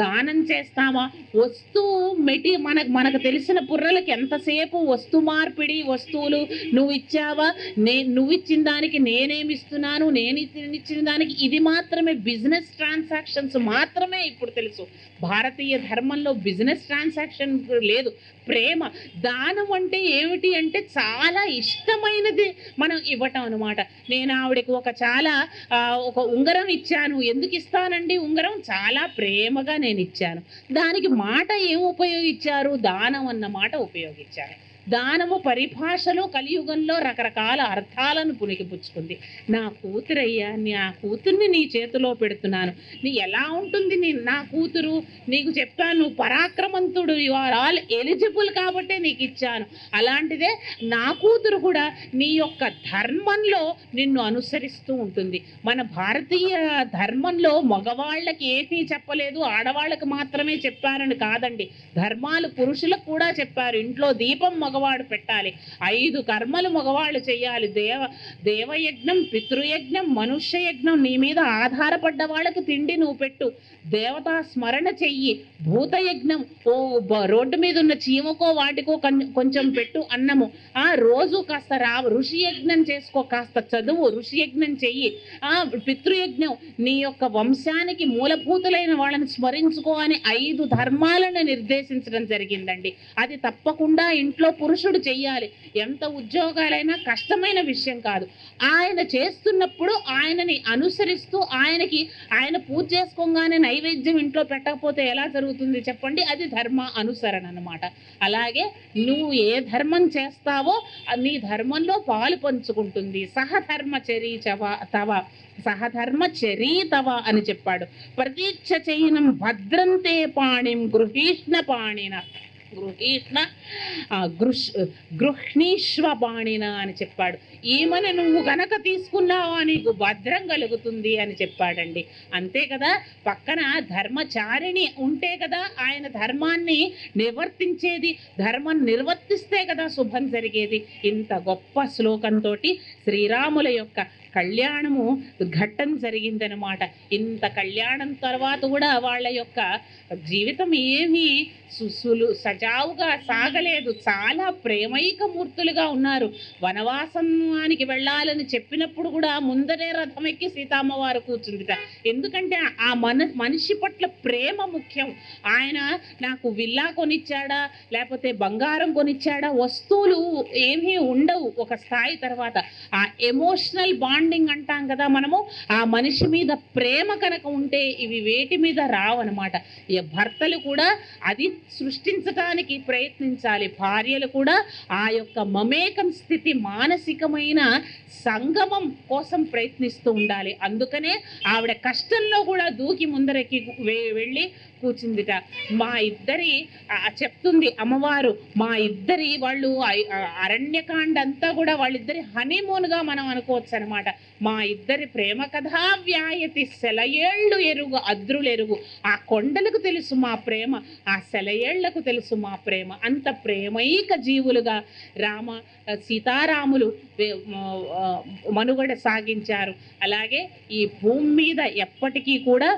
దానం చేస్తామా? వస్తువు మనకు తెలిసిన పుర్రలకి ఎంతసేపు వస్తు మార్పిడి, వస్తువులు నువ్వు ఇచ్చావా, నువ్వు ఇచ్చిన దానికి నేనేమిస్తున్నాను, నేను ఇచ్చిన దానికి, ఇది మాత్రమే బిజినెస్ ట్రాన్సాక్షన్స్ మాత్రమే ఇప్పుడు తెలుసు. భారతీయ ధర్మంలో బిజినెస్ ట్రాన్సాక్షన్ లేదు. ప్రేమ దానం అంటే ఏమిటి అంటే చాలా ఇష్టమైనది మనం ఇవ్వటం అనమాట. నేను ఆవిడకి ఒక ఉంగరం ఇచ్చాను. ఎందుకు ఇస్తానండి ఉంగరం? చాలా ప్రేమగా నేను ఇచ్చాను. దానికి మాట ఏం ఉపయోగించారు? దానం అన్న మాట ఉపయోగించారు. దానము పరిభాషలో కలియుగంలో రకరకాల అర్థాలను పుణికిపుచ్చుకుంది. నా కూతురయ్యా, నా కూతుర్ని నీ చేతిలో పెడుతున్నాను. నీ ఎలా ఉంటుంది నా కూతురు? నీకు చెప్పాను, పరాక్రమంతుడు, యు ఆర్ ఆల్ ఎలిజిబుల్ కాబట్టే నీకు ఇచ్చాను. అలాంటిదే నా కూతురు కూడా నీ యొక్క ధర్మంలో నిన్ను అనుసరిస్తూ ఉంటుంది. మన భారతీయ ధర్మంలో మగవాళ్ళకి ఏమీ చెప్పలేదు, ఆడవాళ్ళకి మాత్రమే చెప్పారని కాదండి. ధర్మాలు పురుషులకు కూడా చెప్పారు. ఇంట్లో దీపం మగవాడు పెట్టాలి, 5 కర్మలు మగవాళ్ళు చెయ్యాలి. దేవయజ్ఞం, పితృయజ్ఞం, మనుష్య యజ్ఞం. నీ మీద ఆధారపడ్డ వాళ్ళకి తిండి నువ్వు పెట్టు. దేవతా స్మరణ చెయ్యి. భూతయజ్ఞం, రోడ్డు మీద ఉన్న చీమకో వాటికో కొంచెం పెట్టు అన్నము. రోజు కాస్త ఋషి యజ్ఞం చేసుకో, కాస్త చదువు, ఋషి యజ్ఞం చెయ్యి. పితృయజ్ఞం, నీ యొక్క వంశానికి మూలభూతులైన వాళ్ళని స్మరించుకో అని 5 ధర్మాలను నిర్దేశించడం జరిగిందండి. అది తప్పకుండా ఇంట్లో పురుషుడు చెయ్యాలి. ఎంత ఉద్యోగాలైనా కష్టమైన విషయం కాదు. ఆయన చేస్తున్నప్పుడు ఆయనని అనుసరిస్తూ ఆయన పూజ చేసుకోగానే నైవేద్యం ఇంట్లో పెట్టకపోతే ఎలా జరుగుతుంది చెప్పండి? అది ధర్మ అనుసరణ అన్నమాట. అలాగే నువ్వు ఏ ధర్మం చేస్తావో నీ ధర్మంలో పాలు పంచుకుంటుంది. సహధర్మ చరీతవ అని చెప్పాడు. ప్రతీక్ష చైనం భద్రంతే పాణిం గృహీష్ణ పాణిన గృహ్ణీశ్వ పాణిన అని చెప్పాడు. ఈమెను నువ్వు గనక తీసుకున్నావా నీకు భద్రం కలుగుతుంది అని చెప్పాడండి. అంతే కదా, పక్కన ధర్మచారిణి ఉంటే కదా ఆయన ధర్మాన్ని నిర్వర్తించేది. ధర్మం నిర్వర్తిస్తే కదా శుభం జరిగేది. ఇంత గొప్ప శ్లోకంతో శ్రీరాముల యొక్క కళ్యాణము ఘట్టం జరిగిందనమాట. ఇంత కళ్యాణం తర్వాత కూడా వాళ్ళ యొక్క జీవితం ఏమీ సజావుగా సాగలేదు. చాలా ప్రేమైక మూర్తులుగా ఉన్నారు. వనవాసానికి వెళ్ళాలని చెప్పినప్పుడు కూడా ముందరే రథం ఎక్కి సీతమ్మవారు కూర్చుందిట. ఎందుకంటే ఆ మనిషి పట్ల ప్రేమ ముఖ్యం. ఆయన నాకు విల్లా కొనిచ్చాడా, లేకపోతే బంగారం కొనిచ్చాడా, వస్తువులు ఏమీ ఉండవు ఒక స్థాయి తర్వాత. ఆ ఎమోషనల్ బాండింగ్ అంటాం కదా మనము, ఆ మనిషి మీద ప్రేమ కనుక ఉంటే ఇవి వేటి మీద రావన్నమాట. భర్తలు కూడా అది సృష్టించడానికి ప్రయత్నించాలి. భార్యలు కూడా ఆ యొక్క మమేకం స్థితి, మానసికమైన సంగమం కోసం ప్రయత్నిస్తూ ఉండాలి. అందుకనే ఆవిడ కష్టంలో కూడా దూకి ముందరకి వెళ్ళి కూర్చుందిట. మా ఇద్దరి చెప్తుంది అమ్మవారు, మా ఇద్దరి వాళ్ళు అరణ్యకాండ అంతా కూడా వాళ్ళిద్దరి హనీమూన్గా మనం అనుకోవచ్చు అనమాట. మా ఇద్దరి ప్రేమ కథా వ్యాయతి సెలయేళ్ళు ఎరుగు అద్రులెరుగు. ఆ కొండలకు తెలుసు మా ప్రేమ, ఆ సెలయేళ్లకు తెలుసు మా ప్రేమ. అంత ప్రేమైక జీవులుగా సీతారాములు మనుగడ సాగించారు. అలాగే ఈ భూమి మీద ఎప్పటికీ కూడా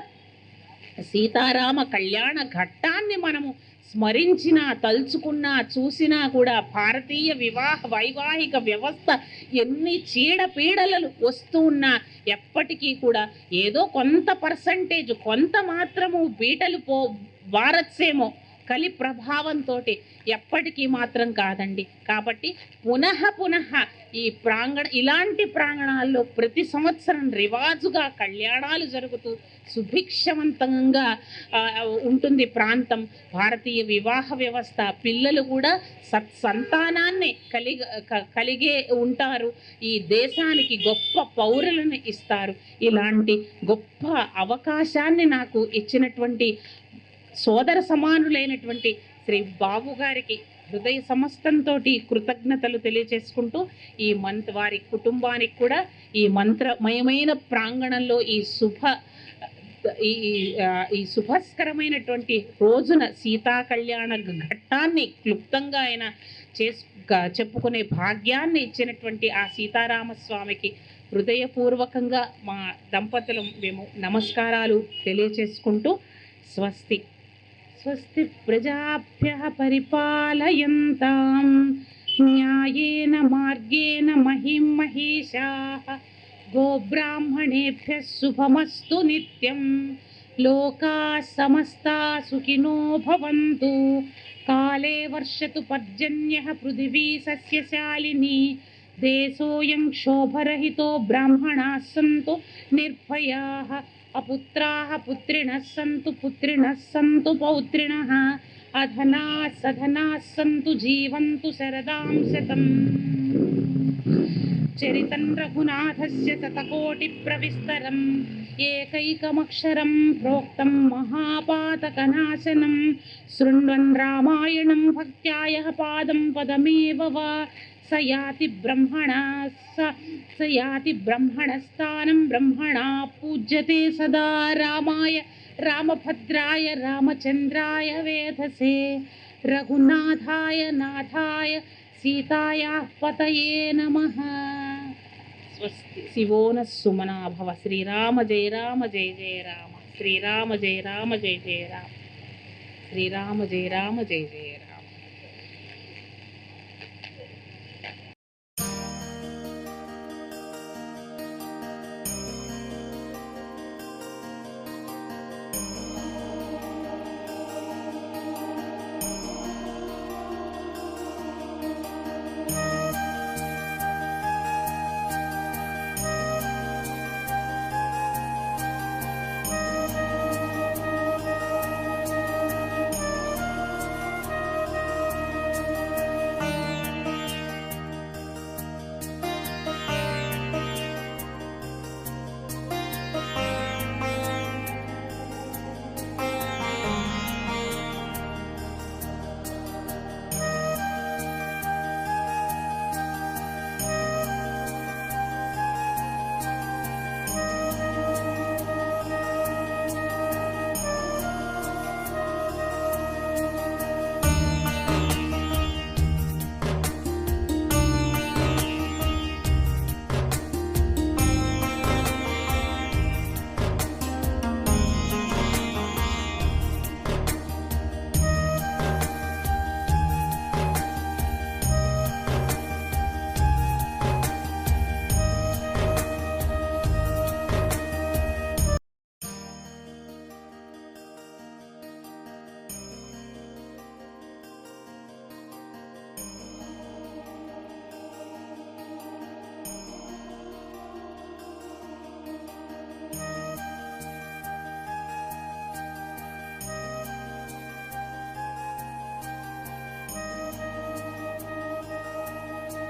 సీతారామ కళ్యాణ ఘట్టాన్ని మనము స్మరించినా, తలుచుకున్నా, చూసినా కూడా భారతీయ వైవాహిక వ్యవస్థ ఎన్ని చీడపీడలలు వస్తూ ఉన్నా ఎప్పటికీ కూడా ఏదో కొంత పర్సంటేజ్, కొంత మాత్రము బీటలు వారత్సేమో కలి ప్రభావంతో ఎప్పటికీ మాత్రం కాదండి. కాబట్టి పునః ఈ ఇలాంటి ప్రాంగణాల్లో ప్రతి సంవత్సరం రివాజుగా కళ్యాణాలు జరుగుతూ సుభిక్షవంతంగా ఉంటుంది ప్రాంతం. భారతీయ వివాహ వ్యవస్థ, పిల్లలు కూడా సత్సంతానాన్ని కలిగే ఉంటారు. ఈ దేశానికి గొప్ప పౌరులను ఇస్తారు. ఇలాంటి గొప్ప అవకాశాన్ని నాకు ఇచ్చినటువంటి సోదర సమానులైనటువంటి శ్రీ బాబు గారికి హృదయ సమస్తంతో కృతజ్ఞతలు తెలియజేసుకుంటూ వారి కుటుంబానికి కూడా ఈ మంత్రమయమైన ప్రాంగణంలో ఈ శుభస్కరమైనటువంటి రోజున సీతా కళ్యాణ ఘట్టాన్ని క్లుప్తంగా ఆయన చెప్పుకునే భాగ్యాన్ని ఇచ్చినటువంటి ఆ సీతారామస్వామికి హృదయపూర్వకంగా మా దంపతులు మేము నమస్కారాలు తెలియజేసుకుంటూ స్వస్తి స్వస్తి ప్రజాభ్యః పరిపాలయంతాం న్యాయేన మార్గేణ మహిం మహీషాః గోబ్రాహ్మణేభ్యः శుభమస్తు నిత్యం లోకాः సమస్తాः సుఖినో భవంతు కాలే వర్షతు పర్జన్యః పృథివీ సస్యశాలినీ దేశోऽयं క్షోభరహితో బ్రాహ్మణాः సంతు నిర్భయాः అపుత్రాः పుత్రిణः సంతు పౌత్రిణः అధనాः సధనాः సంతు జీవంతు శరదాం శతం చరితం రఘునాథస్య శతకోటి ప్రవిస్తరం ఏకైకమక్షరం ప్రోక్తం మహాపాతకనాశనం శృణ్వన్ రామాయణం భక్త్యా యః పాదం పదమేవ వా స యాతి బ్రహ్మణస్థానం బ్రహ్మణా పూజ్యతే సదా రామాయ రామభద్రాయ రామచంద్రాయ వేధసే రఘునాథాయ నాథాయ సీతాయాః పతయే నమః. స్వస్తి. శివో నః సుమనా భవ. శ్రీరామ జయ రామ జయ జయ రామ. శ్రీరామ జయ రామ జయ జయ రామ. శ్రీరామ జయ రామ జయ జయ రామ.